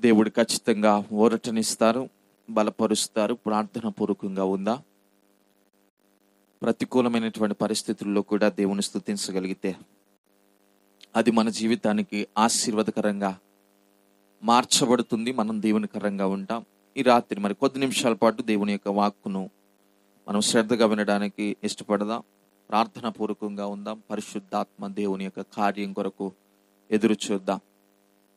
దేవుడు ఖచ్చితంగా ఊరటనిస్తారు, బలపరుస్తారు. ప్రార్థన పూర్వకంగా ఉందా? ప్రతికూలమైనటువంటి పరిస్థితుల్లో కూడా దేవుని స్తుతించగలిగితే అది మన జీవితానికి ఆశీర్వాదకరంగా మార్చబడుతుంది. మనం దేవునికరంగా ఉంటాం. ఈ రాత్రి మరి కొద్ది నిమిషాల పాటు దేవుని యొక్క వాక్కును మనం శ్రద్ధగా వినడానికి ఇష్టపడదాం. ప్రార్థన పూర్వకంగా ఉందాం. పరిశుద్ధాత్మ దేవుని యొక్క కార్యం కొరకు ఎదురు చూద్దాం.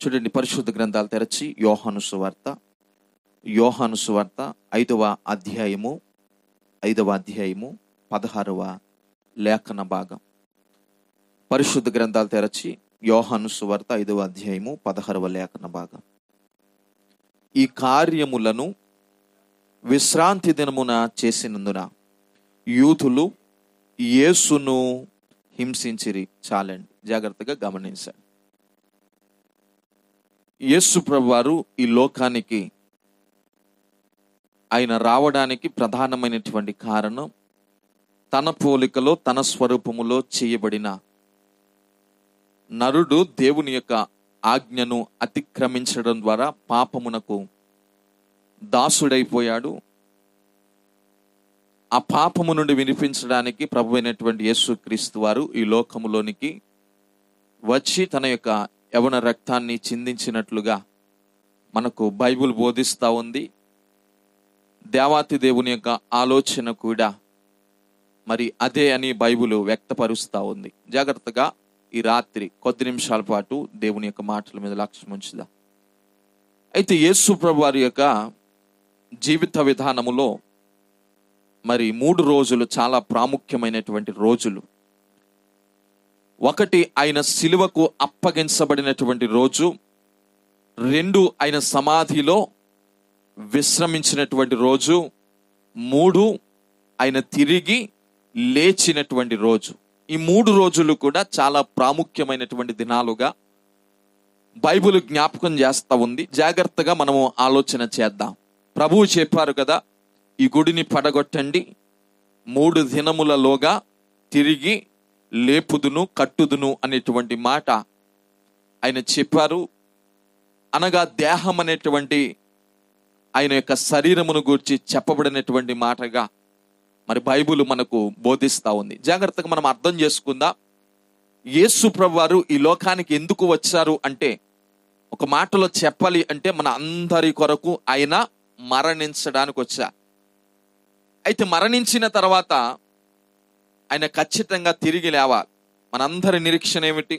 చూడండి, పరిశుద్ధ గ్రంథాలు తెరచి యోహాను సువార్త 5వ అధ్యాయము 16వ లేఖన భాగం. పరిశుద్ధ గ్రంథాలు తెరచి యోహాను సువార్త 5వ అధ్యాయము 16వ లేఖన భాగం. ఈ కార్యములను విశ్రాంతి దినమున చేసినందున యూదులు యేసును హింసించిరి. చాలండి, జాగ్రత్తగా గమనించండి. యేసు ప్రభువారు ఈ లోకానికి ఆయన రావడానికి ప్రధానమైనటువంటి కారణం తన పోలికలో తన స్వరూపములో చేయబడిన నరుడు దేవుని యొక్క ఆజ్ఞను అతిక్రమించడం ద్వారా పాపమునకు దాసుడైపోయాడు. ఆ పాపము నుండి వినిపించడానికి ప్రభు అయినటువంటి యేసుక్రీస్తు వారు ఈ లోకములోనికి వచ్చి తన యొక్క యవన రక్తాన్ని చిందించినట్లుగా మనకు బైబిల్ బోధిస్తూ ఉంది. దేవాతి దేవుని యొక్క ఆలోచన కూడా మరి అదే అని బైబిల్ వ్యక్తపరుస్తూ ఉంది. జాగ్రత్తగా ఈ రాత్రి కొద్ది నిమిషాల పాటు దేవుని యొక్క మాటల మీద లక్ష్యం ఉంచుదాం. అయితే యేసు ప్రభు వారి యొక్క జీవిత విధానములో మరి 3 రోజులు చాలా ప్రాముఖ్యమైనటువంటి రోజులు. ఒకటి, ఆయన సిలువకు అప్పగించబడినటువంటి రోజు. 2, ఆయన సమాధిలో విశ్రమించినటువంటి రోజు. 3, ఆయన తిరిగి లేచినటువంటి రోజు. ఈ 3 రోజులు కూడా చాలా ప్రాముఖ్యమైనటువంటి దినాలుగా బైబిల్ జ్ఞాపకం చేస్తూ ఉంది. జాగ్రత్తగా మనము ఆలోచన చేద్దాం. ప్రభువు చెప్పారు కదా, ఈ గుడిని పడగొట్టండి, 3 దినములలోగా తిరిగి లేపుదును, కట్టుదును అనేటువంటి మాట ఆయన చెప్పారు. అనగా దేహం అనేటువంటి ఆయన యొక్క శరీరమును గూర్చి చెప్పబడినటువంటి మాటగా మరి బైబిల్ మనకు బోధిస్తూ ఉంది. జాగ్రత్తగా మనం అర్థం చేసుకుందాం. యేసు ప్రభువారు ఈ లోకానికి ఎందుకు వచ్చారు అంటే, ఒక మాటలో చెప్పాలి అంటే మన అందరి కొరకు ఆయన మరణించడానికి వచ్చారు. అయితే మరణించిన తర్వాత ఆయన ఖచ్చితంగా తిరిగి లేవాలి. మనందరి నిరీక్షణ ఏమిటి?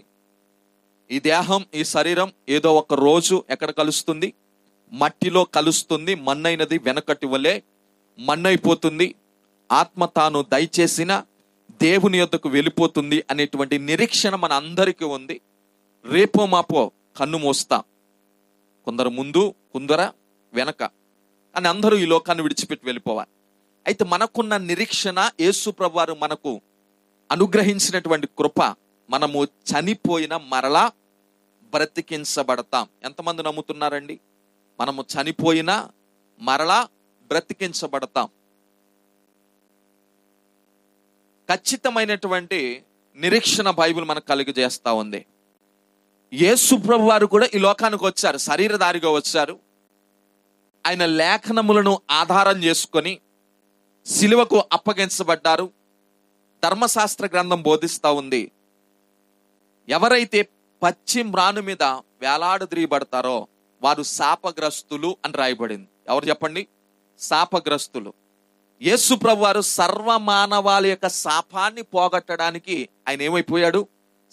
ఈ దేహం, ఈ శరీరం ఏదో ఒక రోజు ఎక్కడ కలుస్తుంది? మట్టిలో కలుస్తుంది. మన్నైనది వెనకటి వలె మన్నైపోతుంది. ఆత్మ తాను దయచేసిన దేవుని యొద్దకు వెళ్ళిపోతుంది అనేటువంటి నిరీక్షణ మన అందరికీ ఉంది. రేపో మాపో కన్ను మోస్తాం. కొందరు ముందు, కొందర వెనక, అని అందరూ ఈ లోకాన్ని విడిచిపెట్టి వెళ్ళిపోవాలి. అయితే మనకున్న నిరీక్షణ, యేసు ప్రభువారు మనకు అనుగ్రహించినటువంటి కృప, మనము చనిపోయిన మరలా బ్రతికించబడతాం. ఎంతమంది నమ్ముతున్నారండి? మనము చనిపోయినా మరలా బ్రతికించబడతాం. ఖచ్చితమైనటువంటి నిరీక్షణ బైబిల్ మనకు కలుగజేస్తా ఉంది. యేసు ప్రభువారు కూడా ఈ లోకానికి వచ్చారు, శరీరధారిగా వచ్చారు. ఆయన లేఖనములను ఆధారం చేసుకొని సిలువకు అప్పగించబడ్డారు. ధర్మశాస్త్ర గ్రంథం బోధిస్తూ ఉంది, ఎవరైతే పచ్చి మ్రాను మీద వేలాడదీయబడతారో వారు శాపగ్రస్తులు అని రాయబడింది. ఎవరు చెప్పండి? శాపగ్రస్తులు. యేసు ప్రభువారు సర్వమానవాళ యొక్క శాపాన్ని పోగొట్టడానికి ఆయన ఏమైపోయాడు?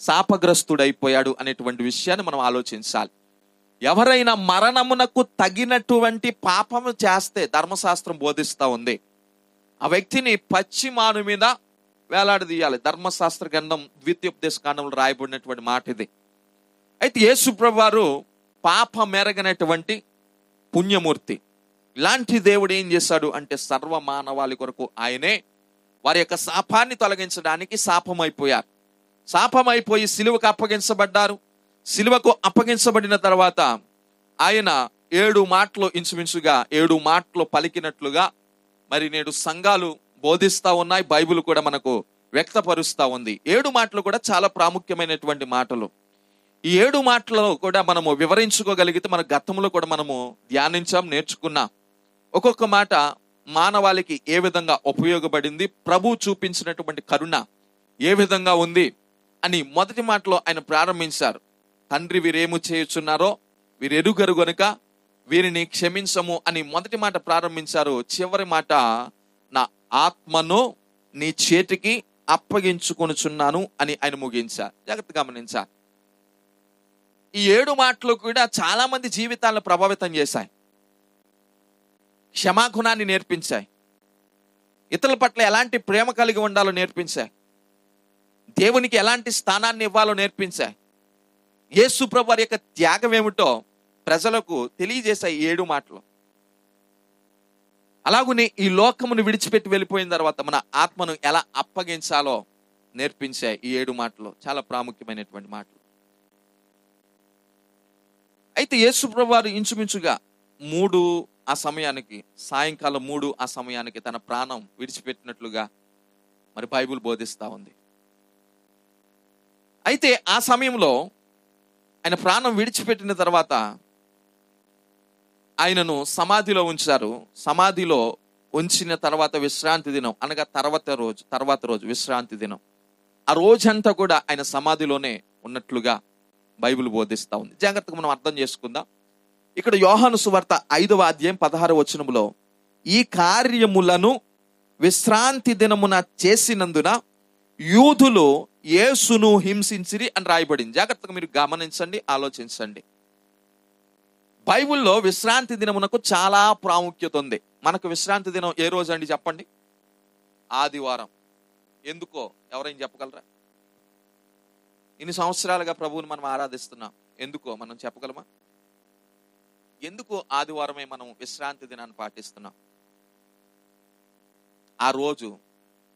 శాపగ్రస్తుడైపోయాడు అనేటువంటి విషయాన్ని మనం ఆలోచించాలి. ఎవరైనా మరణమునకు తగినటువంటి పాపము చేస్తే ధర్మశాస్త్రం బోధిస్తూ ఉంది, ఆ వ్యక్తిని పచ్చి మాను మీద వేలాడదీయాలి. ధర్మశాస్త్ర గ్రంథం ద్వితీయోపదేశ కాండంలో రాయబడినటువంటి మాట ఇది. అయితే యేసు ప్రభువారు పాపమెరగనటువంటి పుణ్యమూర్తి. ఇలాంటి దేవుడు ఏం చేశాడు అంటే, సర్వ మానవాళి కొరకు ఆయనే వారి యొక్క శాపాన్ని తొలగించడానికి శాపమైపోయారు. శాపమైపోయి సిలువకు అప్పగించబడ్డారు. సిలువకు అప్పగించబడిన తర్వాత ఆయన 7 మాటలు, ఇంచుమించుగా 7 మాటలు పలికినట్లుగా మరి నేడు సంఘాలు బోధిస్తూ ఉన్నాయి. బైబిల్ కూడా మనకు వ్యక్తపరుస్తూ ఉంది. 7 మాటలు కూడా చాలా ప్రాముఖ్యమైనటువంటి మాటలు. ఈ 7 మాటలలో కూడా మనము వివరించుకోగలిగితే మన గతంలో కూడా మనము ధ్యానించాం, నేర్చుకున్నాం. ఒక్కొక్క మాట మానవాళికి ఏ విధంగా ఉపయోగపడింది, ప్రభు చూపించినటువంటి కరుణ ఏ విధంగా ఉంది అని మొదటి మాటలో ఆయన ప్రారంభించారు. తండ్రి వీరేము చేయుచున్నారో వీరెరుగరు గనుక వీరిని క్షమించము అని మొదటి మాట ప్రారంభించారు. చివరి మాట, నా ఆత్మను నీ చేతికి అప్పగించుకొనుచున్నాను అని ఆయన ముగించారు. జాగ్రత్తగా గమనించారు. ఈ 7 మాటలు కూడా చాలా మంది జీవితాలను ప్రభావితం చేశాయి. క్షమాగుణాన్ని నేర్పించాయి. ఇతరుల పట్ల ఎలాంటి ప్రేమ కలిగి ఉండాలో నేర్పించాయి. దేవునికి ఎలాంటి స్థానాన్ని ఇవ్వాలో నేర్పించాయి. యేసు ప్రభు వారి యొక్క త్యాగం ఏమిటో ప్రజలకు తెలియజేశాయి 7 మాటలు. అలాగనే ఈ లోకమును విడిచిపెట్టి వెళ్ళిపోయిన తర్వాత మన ఆత్మను ఎలా అప్పగించాలో నేర్పించాయి ఈ 7 మాటలు. చాలా ప్రాముఖ్యమైనటువంటి మాటలు. అయితే యేసు ప్రభు వారు ఇంచుమించుగా 3 ఆ సమయానికి, సాయంకాలం 3 ఆ సమయానికి తన ప్రాణం విడిచిపెట్టినట్లుగా మరి బైబిల్ బోధిస్తా ఉంది. అయితే ఆ సమయంలో ఆయన ప్రాణం విడిచిపెట్టిన తర్వాత ఆయనను సమాధిలో ఉంచారు. సమాధిలో ఉంచిన తర్వాత విశ్రాంతి దినం అనగా తర్వాత రోజు విశ్రాంతి దినం. ఆ రోజంతా కూడా ఆయన సమాధిలోనే ఉన్నట్లుగా బైబిల్ బోధిస్తా ఉంది. జాగ్రత్తగా మనం అర్థం చేసుకుందాం. ఇక్కడ యోహాను సువార్త 5వ అధ్యాయం 16వ వచనములో, ఈ కార్యములను విశ్రాంతి దినమున చేసినందున యూదులు యేసును హింసించిరి అని రాయబడింది. జాగ్రత్తగా మీరు గమనించండి, ఆలోచించండి. బైబిల్లో విశ్రాంతి దినమునకు చాలా ప్రాముఖ్యత ఉంది. మనకు విశ్రాంతి దినం ఏ రోజు అండి చెప్పండి? ఆదివారం. ఎందుకో ఎవరైనా చెప్పగలరా? ఇన్ని సంవత్సరాలుగా ప్రభువుని మనం ఆరాధిస్తున్నాం, ఎందుకో మనం చెప్పగలమా? ఎందుకు ఆదివారమే మనం విశ్రాంతి దినాన్ని పాటిస్తున్నాం? ఆ రోజు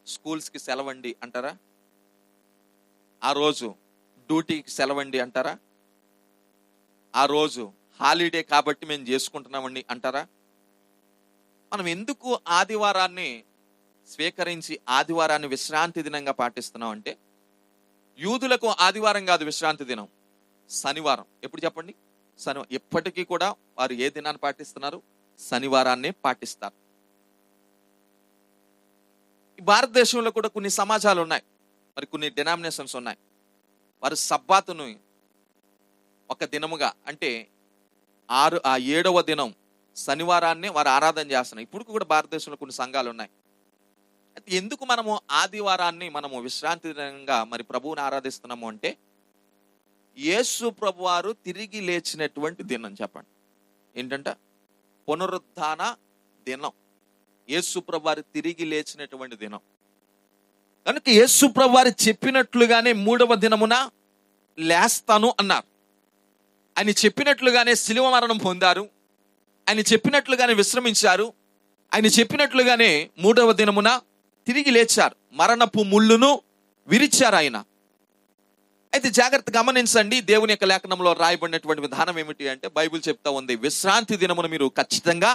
స్కూల్స్కి సెలవండి అంటారా? ఆ రోజు డ్యూటీకి సెలవండి అంటారా? ఆ రోజు హాలిడే కాబట్టి మేము చేసుకుంటున్నామండి అంటారా? మనం ఎందుకు ఆదివారాన్ని స్వీకరించి ఆదివారాన్ని విశ్రాంతి దినంగా పాటిస్తున్నాం అంటే, యూదులకు ఆదివారం కాదు విశ్రాంతి దినం, శనివారం. ఎప్పుడు చెప్పండి? శనివారం. ఇప్పటికీ కూడా వారు ఏ దినాన్ని పాటిస్తున్నారు? శనివారాన్ని పాటిస్తారు. ఈ భారతదేశంలో కూడా కొన్ని సమాజాలు ఉన్నాయి, మరి కొన్ని డినామినేషన్స్ ఉన్నాయి. వారు సబ్బాతును ఒక దినముగా అంటే 7వ దినం శనివారాన్ని వారు ఆరాధన చేస్తున్నారు. ఇప్పుడు కూడా భారతదేశంలో కొన్ని సంఘాలు ఉన్నాయి. అయితే ఎందుకు మనము ఆదివారాన్ని మనము విశ్రాంతి దినంగా మరి ప్రభువుని ఆరాధిస్తున్నాము అంటే, యేసు ప్రభు వారు తిరిగి లేచినటువంటి దినం. చెప్పండి ఏంటంట? పునరుత్థాన దినం. యేసు ప్రభు వారు తిరిగి లేచినటువంటి దినం కనుక యేసు ప్రభు వారు చెప్పినట్లుగానే 3వ దినమున లేస్తాను అన్నారు. ఆయన చెప్పినట్లుగానే శిలువ మరణం పొందారు. ఆయన చెప్పినట్లుగానే విశ్రమించారు. ఆయన చెప్పినట్లుగానే 3వ దినమున తిరిగి లేచారు. మరణపు ముళ్ళును విరిచారు ఆయన. అయితే జాగ్రత్త గమనించండి, దేవుని యొక్క లేఖనంలో రాయబడినటువంటి విధానం ఏమిటి అంటే, బైబిల్ చెప్తా ఉంది, విశ్రాంతి దినమును మీరు ఖచ్చితంగా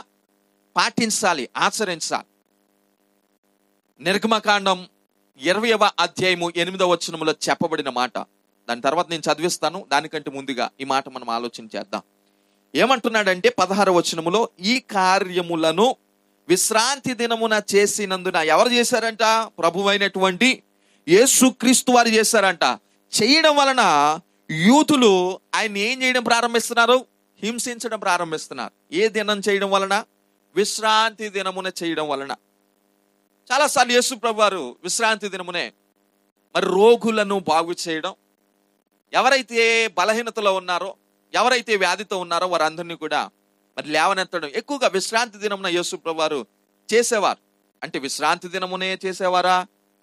పాటించాలి, ఆచరించాలి. నిర్గమకాండం 20వ అధ్యాయము 8వ వచనములో చెప్పబడిన మాట. దాని తర్వాత నేను చదివిస్తాను. దానికంటే ముందుగా ఈ మాట మనం ఆలోచన చేద్దాం. ఏమంటున్నాడంటే 16వ వచనములో, ఈ కార్యములను విశ్రాంతి దినమున చేసినందున ఎవరు చేశారంట? ప్రభువైనటువంటి యేసుక్రీస్తు వారు చేశారంట. చేయడం వలన యూదులు ఆయన ఏం చేయడం ప్రారంభిస్తున్నారు? హింసించడం ప్రారంభిస్తున్నారు. ఏ దినం చేయడం వలన? విశ్రాంతి దినమున చేయడం వలన. చాలాసార్లు యేసు ప్రభు వారు విశ్రాంతి దినమునే మరి రోగులను బాగు చేయడం, ఎవరైతే బలహీనతలో ఉన్నారో, ఎవరైతే వ్యాధితో ఉన్నారో వారందరినీ కూడా మరి లేవనెత్తడం ఎక్కువగా విశ్రాంతి దినమున యేసు ప్రభు వారు చేసేవారు. అంటే విశ్రాంతి దినమునే చేసేవారా,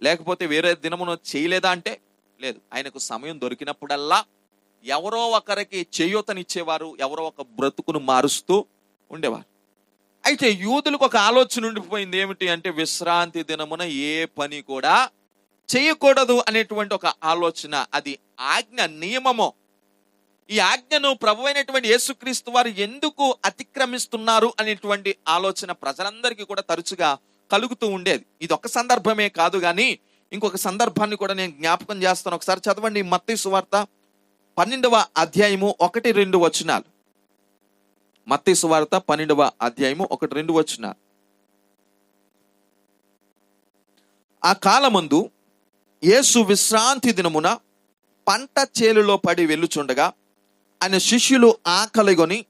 లేకపోతే వేరే దినమున చేయలేదా అంటే లేదు. ఆయనకు సమయం దొరికినప్పుడల్లా ఎవరో ఒకరికి చేయూతనిచ్చేవారు, ఎవరో ఒక బ్రతుకును మారుస్తూ ఉండేవారు. అయితే యూదులకు ఒక ఆలోచన ఉండిపోయింది. ఏమిటి అంటే, విశ్రాంతి దినమున ఏ పని కూడా చేయకూడదు అనేటువంటి ఒక ఆలోచన. అది ఆజ్ఞ, నియమము. ఈ ఆజ్ఞను ప్రభువైనటువంటి యేసుక్రీస్తు వారు ఎందుకు అతిక్రమిస్తున్నారు అనేటువంటి ఆలోచన ప్రజలందరికీ కూడా తరచుగా కలుగుతూ ఉండేది. ఇది ఒక సందర్భమే కాదు, కానీ ఇంకొక సందర్భాన్ని కూడా నేను జ్ఞాపకం చేస్తాను. ఒకసారి చదవండి మత్తయి సువార్త 12వ అధ్యాయము 1-2 వచనాలు. మత్తయి సువార్త 12వ అధ్యాయము 1-2 వచనాలు. ఆ కాలమందు యేసు విశ్రాంతి దినమున పంట చేలులో పడి వెళ్ళుచుండగా ఆయన శిష్యులు ఆకలిగొని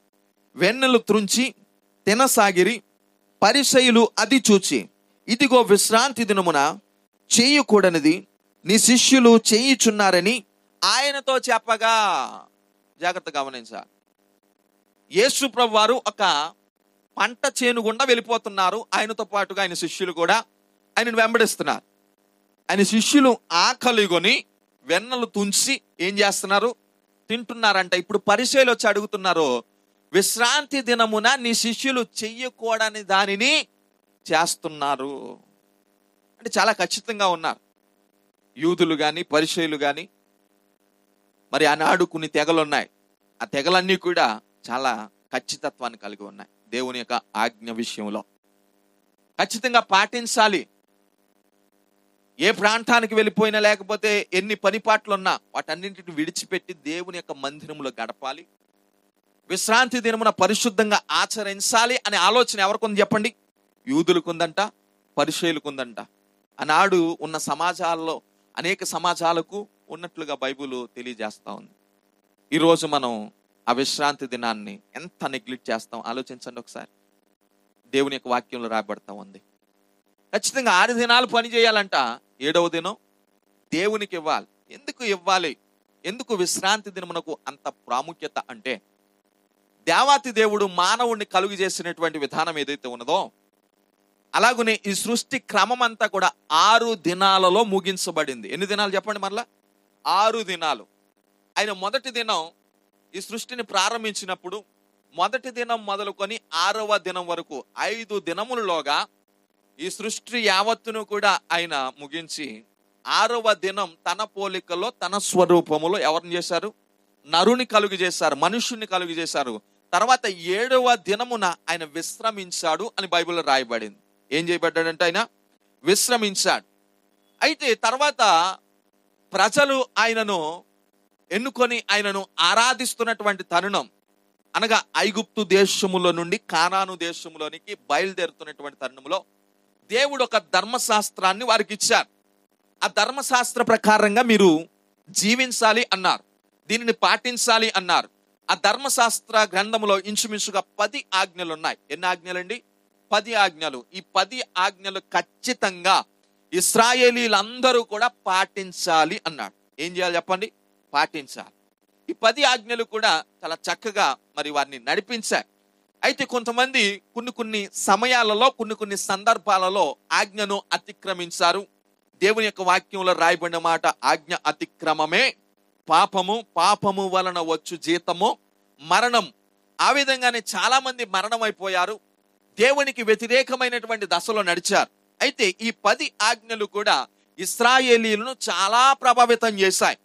వెన్నెలు త్రుంచి తినసాగిరి. పరిసయ్యులు అది చూచి, ఇదిగో విశ్రాంతి దినమున చేయకూడనిది నీ శిష్యులు చేయుచున్నారని ఆయనతో చెప్పగా. జాగ్రత్తగా గమనించాలి. యేసు ప్రభు వారు ఒక పంట చేను గుండా వెళ్ళిపోతున్నారు. ఆయనతో పాటుగా ఆయన శిష్యులు కూడా ఆయనను వెంబడిస్తున్నారు. ఆయన శిష్యులు ఆకలిగొని వెన్నలు తుంచి ఏం చేస్తున్నారు? తింటున్నారంట. ఇప్పుడు పరిసయ్యులు వచ్చి అడుగుతున్నారు, విశ్రాంతి దినమున నీ శిష్యులు చెయ్యకూడని దానిని చేస్తున్నారు అంటే చాలా ఖచ్చితంగా ఉన్నారు యూదులు కానీ పరిసయ్యులు కానీ. మరి ఆనాడు కొన్ని తెగలు ఉన్నాయి. ఆ తెగలన్నీ కూడా చాలా ఖచ్చితత్వాన్ని కలిగి ఉన్నాయి. దేవుని యొక్క ఆజ్ఞ విషయంలో ఖచ్చితంగా పాటించాలి. ఏ ప్రాంతానికి వెళ్ళిపోయినా, లేకపోతే ఎన్ని పనిపాట్లు ఉన్నా వాటన్నింటిని విడిచిపెట్టి దేవుని యొక్క మందిరంలో గడపాలి. విశ్రాంతి దినమున పరిశుద్ధంగా ఆచరించాలి అనే ఆలోచన ఎవరికొంది చెప్పండి? యూదులకు ఉందంట, పరిసయ్యులకు ఉందంట. ఆనాడు ఉన్న సమాజాల్లో అనేక సమాజాలకు ఉన్నట్లుగా బైబిల్ తెలియజేస్తా ఉంది. ఈరోజు మనం ఆ విశ్రాంతి దినాన్ని ఎంత నెగ్లెక్ట్ చేస్తాం ఆలోచించండి ఒకసారి. దేవుని యొక్క వాక్యంలో రాబడతా ఉంది. ఖచ్చితంగా 6 దినాలు పని చేయాలంట, 7వ దినం దేవునికి ఇవ్వాలి. ఎందుకు ఇవ్వాలి? ఎందుకు విశ్రాంతి దినమునకు అంత ప్రాముఖ్యత అంటే, దేవాతి దేవుడు మానవుణ్ణి కలుగు చేసినటువంటి విధానం ఏదైతే ఉన్నదో, అలాగనే ఈ సృష్టి క్రమం అంతా కూడా 6 దినాలలో ముగించబడింది. ఎన్ని దినాలు చెప్పండి మరలా? 6 దినాలు. ఆయన మొదటి దినం ఈ సృష్టిని ప్రారంభించినప్పుడు మొదటి దినం మొదలుకొని 6వ దినం వరకు 5 దినములలోగా ఈ సృష్టి యావత్తును కూడా ఆయన ముగించి 6వ దినం తన పోలికలో తన స్వరూపములో ఎవరిని చేశారు? నరుని కలుగు చేశారు, మనుషుని కలుగు చేశారు. తర్వాత 7వ దినమున ఆయన విశ్రమించాడు అని బైబిల్లో రాయబడింది. ఏం చేయబడ్డాడంటే ఆయన విశ్రమించాడు. అయితే తర్వాత ప్రజలు ఆయనను ఎన్నుకొని ఆయనను ఆరాధిస్తున్నటువంటి తరుణం, అనగా ఐగుప్తు దేశములో నుండి కానాను దేశములోనికి బయలుదేరుతున్నటువంటి తరుణంలో దేవుడు ఒక ధర్మశాస్త్రాన్ని వారికి ఇచ్చారు. ఆ ధర్మశాస్త్ర ప్రకారంగా మీరు జీవించాలి అన్నారు, దీనిని పాటించాలి అన్నారు. ఆ ధర్మశాస్త్ర గ్రంథములో ఇంచుమించుగా 10 ఆజ్ఞలు ఉన్నాయి. ఎన్ని ఆజ్ఞలండి? 10 ఆజ్ఞలు. ఈ 10 ఆజ్ఞలు ఖచ్చితంగా ఇశ్రాయేలీలందరూ కూడా పాటించాలి అన్నాడు. ఏం చేయాలి చెప్పండి? పాటించాలి. ఈ 10 ఆజ్ఞలు కూడా చాలా చక్కగా మరి వారిని నడిపించాయి. అయితే కొంతమంది కొన్ని సమయాలలో కొన్ని సందర్భాలలో ఆజ్ఞను అతిక్రమించారు. దేవుని యొక్క వాక్యంలో రాయబడిన మాట, ఆజ్ఞ అతిక్రమమే పాపము, పాపము వలన వచ్చు జీతము మరణం. ఆ విధంగానే చాలా మంది మరణం అయిపోయారు, దేవునికి వ్యతిరేకమైనటువంటి దశలో నడిచారు. అయితే ఈ 10 ఆజ్ఞలు కూడా ఇశ్రాయేలీలను చాలా ప్రభావితం చేశాయి,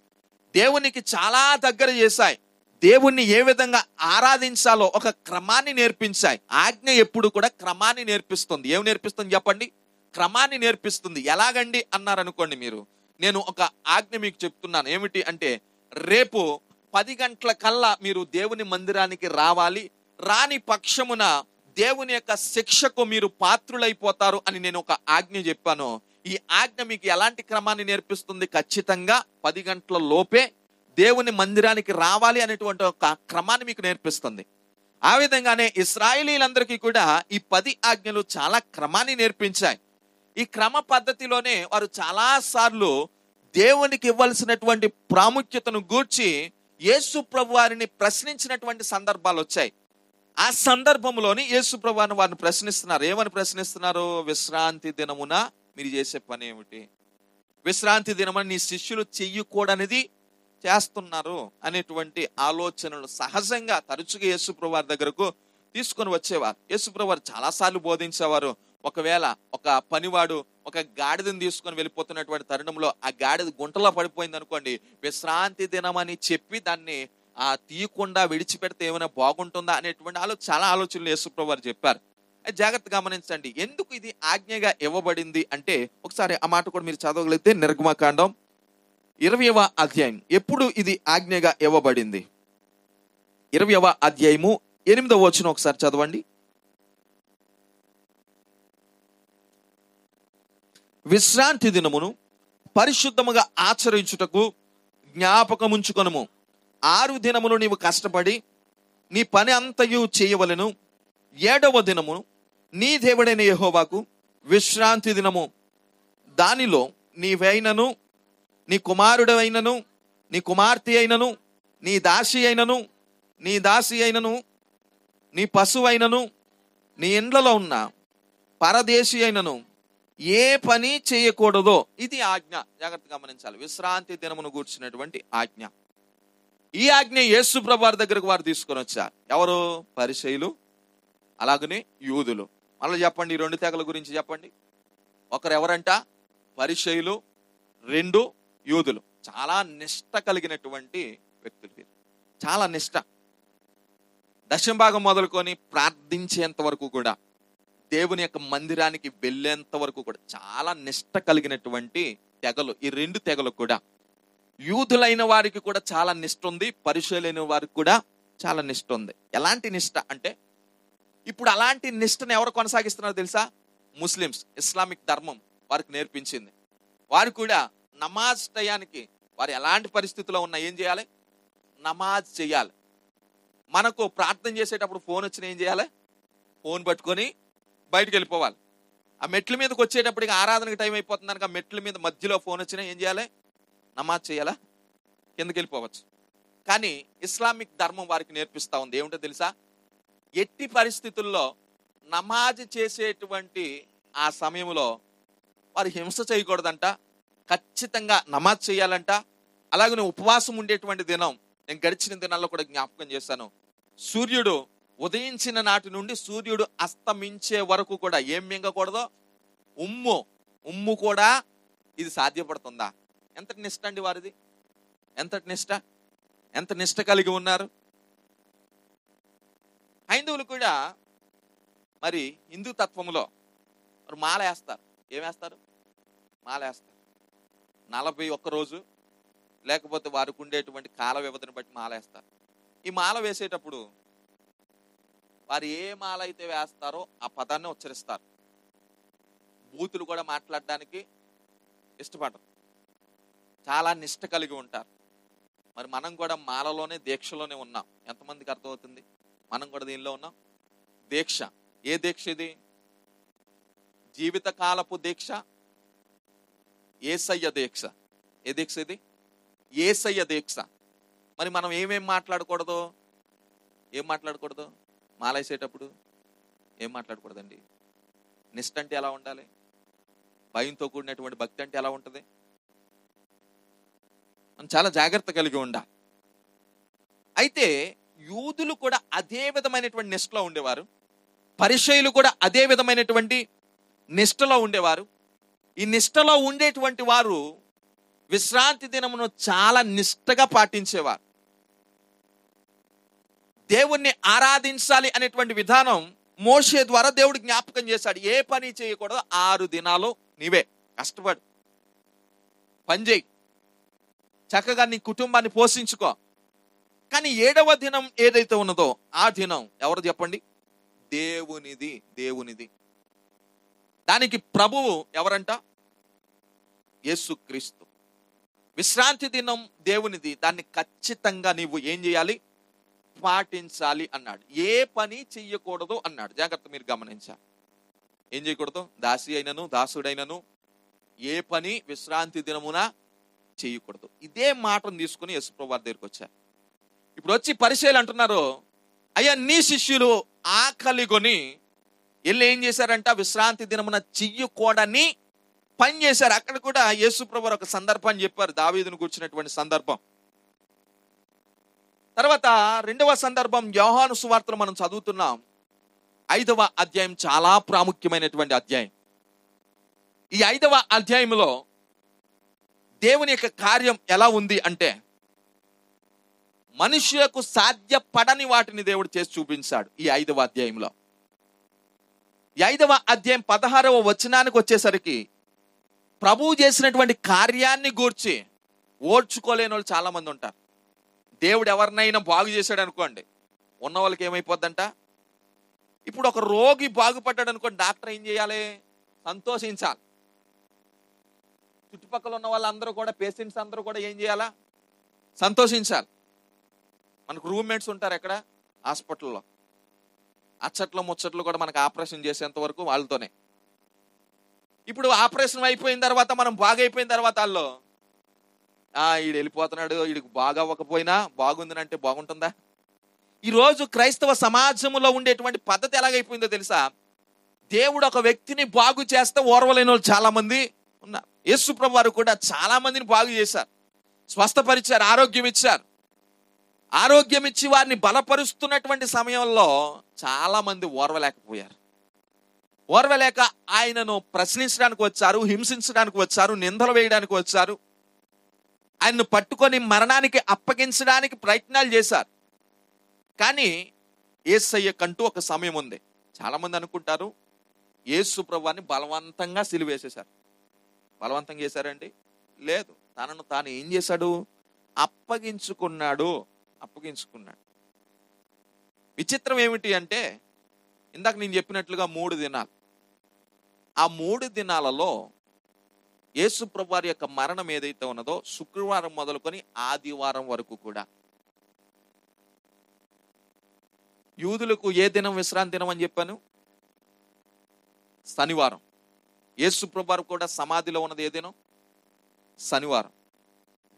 దేవునికి చాలా దగ్గర చేశాయి, దేవుణ్ణి ఏ విధంగా ఆరాధించాలో ఒక క్రమాన్ని నేర్పించాయి. ఆజ్ఞ ఎప్పుడు కూడా క్రమాన్ని నేర్పిస్తుంది. ఏం నేర్పిస్తుంది చెప్పండి? క్రమాన్ని నేర్పిస్తుంది. ఎలాగండి అన్నారనుకోండి మీరు, నేను ఒక ఆజ్ఞ మీకు చెప్తున్నాను. ఏమిటి అంటే, రేపు 10 గంటల కల్లా మీరు దేవుని మందిరానికి రావాలి, రాని పక్షమున దేవుని యొక్క శిక్షకు మీరు పాత్రులైపోతారు అని నేను ఒక ఆజ్ఞ చెప్పాను. ఈ ఆజ్ఞ మీకు ఎలాంటి క్రమాన్ని నేర్పిస్తుంది? ఖచ్చితంగా 10 గంటల లోపే దేవుని మందిరానికి రావాలి అనేటువంటి ఒక క్రమాన్ని మీకు నేర్పిస్తుంది. ఆ విధంగానే ఇశ్రాయేలీలందరికీ కూడా ఈ 10 ఆజ్ఞలు చాలా క్రమాన్ని నేర్పించాయి. ఈ క్రమ పద్ధతిలోనే వారు చాలా సార్లు దేవునికి ఇవ్వాల్సినటువంటి ప్రాముఖ్యతను గూర్చి యేసు ప్రభు వారిని ప్రశ్నించినటువంటి సందర్భాలు వచ్చాయి. ఆ సందర్భంలోని యేసు ప్రభు వారిని ప్రశ్నిస్తున్నారు. ఏమని ప్రశ్నిస్తున్నారు? విశ్రాంతి దినమున మీరు చేసే పని ఏమిటి? విశ్రాంతి దినమున నీ శిష్యులు చెయ్యకూడనిది చేస్తున్నారు అనేటువంటి ఆలోచనలు సహజంగా తరచుగా యేసు ప్రభు వారి దగ్గరకు తీసుకొని వచ్చేవారు. యేసు ప్రభు వారు చాలా సార్లు బోధించేవారు. ఒకవేళ ఒక పనివాడు ఒక గాడిదని తీసుకొని వెళ్ళిపోతున్నటువంటి తరుణంలో ఆ గాడిద గుంటలో పడిపోయింది అనుకోండి, విశ్రాంతి దినం అని చెప్పి దాన్ని తీయకుండా విడిచిపెడితే ఏమైనా బాగుంటుందా అనేటువంటి చాలా ఆలోచనలు యేసు ప్రభు వారు చెప్పారు. జాగ్రత్త గమనించండి. ఎందుకు ఇది ఆజ్ఞగా ఇవ్వబడింది అంటే, ఒకసారి ఆ మాట కూడా మీరు చదవగలిగితే నిర్గమకాండం 20వ అధ్యాయం. ఎప్పుడు ఇది ఆజ్ఞగా ఇవ్వబడింది? 20వ అధ్యాయము 8వ వచనం ఒకసారి చదవండి. విశ్రాంతి దినమును పరిశుద్ధముగా ఆచరించుటకు జ్ఞాపకముంచుకొనుము. 6 దినములు నీవు కష్టపడి నీ పని అంతయు చేయవలెను. 7వ దినమును నీ దేవుడైన యెహోవాకు విశ్రాంతి దినము. దానిలో నీవైనను, నీ కుమారుడైనను, నీ కుమార్తె అయినను, నీ దాసి అయినను, నీ దాసి అయినను, నీ పశువైనను, నీ ఇండ్లలో ఉన్న పరదేశి అయినను ఏ పని చేయకూడదో. ఇది ఆజ్ఞ. జాగ్రత్తగా గమనించాలి. విశ్రాంతి దినమును గూర్చినటువంటి ఆజ్ఞ. ఈ ఆజ్ఞ యేసు ప్రభు వారి దగ్గరకు వారు తీసుకొని వచ్చారు. ఎవరు? పరిసయ్యులు, అలాగనే యూదులు. మళ్ళీ చెప్పండి, ఈ 2 తెగల గురించి చెప్పండి. ఒకరు ఎవరంట? పరిసయ్యులు, 2 యూదులు. చాలా నిష్ట కలిగినటువంటి వ్యక్తులు వీరు. చాలా నిష్ట. దశంభాగం మొదలుకొని ప్రార్థించేంత వరకు కూడా, దేవుని యొక్క మందిరానికి వెళ్ళేంత వరకు కూడా చాలా నిష్ట కలిగినటువంటి తెగలు ఈ 2 తెగలు కూడా. యూదులైన వారికి కూడా చాలా నిష్ట ఉంది, పరిసయ్యులైన వారికి కూడా చాలా నిష్ట ఉంది. ఎలాంటి నిష్ట అంటే, ఇప్పుడు అలాంటి నిష్టను ఎవరు కొనసాగిస్తున్నారో తెలుసా? ముస్లిమ్స్. ఇస్లామిక్ ధర్మం వారికి నేర్పించింది. వారు కూడా నమాజ్ టయానికి వారు ఎలాంటి పరిస్థితుల్లో ఉన్నా ఏం చేయాలి? నమాజ్ చేయాలి. మనకు ప్రార్థన చేసేటప్పుడు ఫోన్ వచ్చినా ఏం చేయాలి? ఫోన్ పట్టుకొని బయటకు వెళ్ళిపోవాలి. ఆ మెట్ల మీదకి వచ్చేటప్పటికి ఆరాధనకి టైం అయిపోతుంది కనుక ఆ మెట్ల మీద మధ్యలో ఫోన్ వచ్చినా ఏం చేయాలి? నమాజ్ చేయాలా? కిందకి వెళ్ళిపోవచ్చు. కానీ ఇస్లామిక్ ధర్మం వారికి నేర్పిస్తా ఉంది. ఏమిటో తెలుసా? ఎట్టి పరిస్థితుల్లో నమాజ్ చేసేటువంటి ఆ సమయంలో వారు హింస చేయకూడదంట. ఖచ్చితంగా నమాజ్ చేయాలంట. అలాగే ఉపవాసం ఉండేటువంటి దినం నేను గడిచిన దినాల్లో కూడా జ్ఞాపకం చేశాను. సూర్యుడు ఉదయించిన నాటి నుండి సూర్యుడు అస్తమించే వరకు కూడా ఏం మింగకూడదో ఉమ్ము కూడా. ఇది సాధ్యపడుతుందా? ఎంతటి నిష్ట అండి వారిది! ఎంతటి నిష్ట! ఎంత నిష్ట కలిగి ఉన్నారు! హైందవులు కూడా మరి హిందూ తత్వంలో మరి మాల వేస్తారు. ఏమేస్తారు? మాల వేస్తారు. 41 రోజు లేకపోతే వారికి ఉండేటువంటి కాల వ్యవధిని బట్టి మాల వేస్తారు. ఈ మాల వేసేటప్పుడు వారు ఏ మాల అయితే వేస్తారో ఆ పదాన్ని ఉచ్చరిస్తారు. బూతులు కూడా మాట్లాడడానికి ఇష్టపడరు. చాలా నిష్ట కలిగి ఉంటారు. మరి మనం కూడా మాలలోనే, దీక్షలోనే ఉన్నాం. ఎంతమందికి అర్థమవుతుంది? మనం కూడా దీనిలో ఉన్నాం. దీక్ష. ఏ దీక్ష ఇది? జీవితకాలపు దీక్ష, యేసయ్య దీక్ష. ఏ దీక్ష ఇది? యేసయ్య దీక్ష. మరి మనం ఏమేం మాట్లాడకూడదు? ఏం మాట్లాడకూడదు? మాలేసేటప్పుడు ఏం మాట్లాడకూడదండి? నిష్ట అంటే ఎలా ఉండాలి? భయంతో కూడినటువంటి భక్తి అంటే ఎలా ఉంటుంది? మనం చాలా జాగ్రత్త కలిగి ఉండాలి. అయితే యూదులు కూడా అదే విధమైనటువంటి నిష్టలో ఉండేవారు. పరిసయ్యులు కూడా అదే విధమైనటువంటి నిష్టలో ఉండేవారు. ఈ నిష్టలో ఉండేటువంటి వారు విశ్రాంతి దినమును చాలా నిష్టగా పాటించేవారు. దేవుణ్ణి ఆరాధించాలి అనేటువంటి విధానం మోషే ద్వారా దేవుడు జ్ఞాపకం చేశాడు. ఏ పని చేయకూడదు. 6 దినాలు నీవే కష్టపడు, పని చేయి, చక్కగా నీ కుటుంబాన్ని పోషించుకో. కానీ 7వ దినం ఏదైతే ఉన్నదో ఆ దినం ఎవరు చెప్పండి? దేవునిది. దేవునిది. దానికి ప్రభువు ఎవరంట? యేసుక్రీస్తు. విశ్రాంతి దినం దేవునిది. దాన్ని ఖచ్చితంగా నీవు ఏం చేయాలి? పాటించాలి అన్నాడు. ఏ పని చెయ్యకూడదు అన్నాడు. జాగ్రత్త మీరు గమనించాలి. ఏం చేయకూడదు? దాసి అయినను దాసుడైనను ఏ పని విశ్రాంతి దినమున చేయకూడదు. ఇదే మాటను తీసుకుని యేసుప్రభువు వారి దగ్గరికి వచ్చారు. ఇప్పుడు వచ్చి పరిసయ్యులు అంటున్నారు, అయ్యా నీ శిష్యులు ఆకలిగొని వెళ్ళి ఏం చేశారంట? విశ్రాంతి దినమున చెయ్యకూడని పని చేశారు. అక్కడ కూడా యేసుప్రభువు ఒక సందర్భాన్ని చెప్పారు, దావీదును కూర్చున్నటువంటి సందర్భం. తర్వాత 2వ సందర్భం యోహాను సువార్తను మనం చదువుతున్నాం. 5వ అధ్యాయం చాలా ప్రాముఖ్యమైనటువంటి అధ్యాయం. ఈ 5వ అధ్యాయంలో దేవుని యొక్క కార్యం ఎలా ఉంది అంటే, మనుషులకు సాధ్యపడని వాటిని దేవుడు చేసి చూపించాడు. ఈ 5వ అధ్యాయంలో, ఈ 5వ అధ్యాయం 16వ వచనానికి వచ్చేసరికి ప్రభువు చేసినటువంటి కార్యాన్ని గూర్చి ఓర్చుకోలేని వాళ్ళు చాలా మంది ఉంటారు. దేవుడు ఎవరినైనా బాగు చేశాడు అనుకోండి, ఉన్న వాళ్ళకి ఏమైపోద్దంట, ఇప్పుడు ఒక రోగి బాగుపడ్డాడు అనుకోండి, డాక్టర్ ఏం చేయాలి? సంతోషించాలి. చుట్టుపక్కల ఉన్న వాళ్ళందరూ కూడా, పేషెంట్స్ అందరూ కూడా ఏం చేయాలా? సంతోషించాలి. మనకు రూమ్మేట్స్ ఉంటారు ఎక్కడ? హాస్పిటల్లో. అచ్చట్లు ముచ్చట్లు కూడా మనకు ఆపరేషన్ చేసేంత వరకు వాళ్ళతోనే. ఇప్పుడు ఆపరేషన్ అయిపోయిన తర్వాత, మనం బాగైపోయిన తర్వాత వాళ్ళు ఈడు వెళ్ళిపోతున్నాడు, వీడికి బాగా అవ్వకపోయినా బాగుందనంటే బాగుంటుందా? ఈరోజు క్రైస్తవ సమాజంలో ఉండేటువంటి పద్ధతి ఎలాగైపోయిందో తెలుసా? దేవుడు ఒక వ్యక్తిని బాగు చేస్తే ఓర్వలేని వాళ్ళు చాలా మంది ఉన్నారు. యేసు ప్రభు వారు కూడా చాలా మందిని బాగు చేశారు, స్వస్థపరిచారు, ఆరోగ్యం ఇచ్చారు. ఆరోగ్యం ఇచ్చి వారిని బలపరుస్తున్నటువంటి సమయంలో చాలా మంది ఓర్వలేకపోయారు. ఓర్వలేక ఆయనను ప్రశ్నించడానికి వచ్చారు, హింసించడానికి వచ్చారు, నిందలు వేయడానికి వచ్చారు, ఆయన్ను పట్టుకొని మరణానికి అప్పగించడానికి ప్రయత్నాలు చేశారు. కానీ యేసయ్యకంటూ ఒక సమయం ఉంది. చాలా మంది అనుకుంటారు యేసు ప్రభువాన్ని బలవంతంగా సిలువేసేశారు. బలవంతంగా చేశారండి? లేదు. తనను తాను ఏం చేశాడు? అప్పగించుకున్నాడు. విచిత్రం ఏమిటి అంటే, ఇందాక నేను చెప్పినట్లుగా 3 దినాలు. ఆ 3 దినాలలో యేసు ప్రభు వారి యొక్క మరణం ఏదైతే ఉన్నదో, శుక్రవారం మొదలుకొని ఆదివారం వరకు కూడా, యూదులకు ఏ దినం విశ్రాంతి దినం అని చెప్పాను? శనివారం. యేసు ప్రభు వారు కూడా సమాధిలో ఉన్నది ఏ దినం? శనివారం.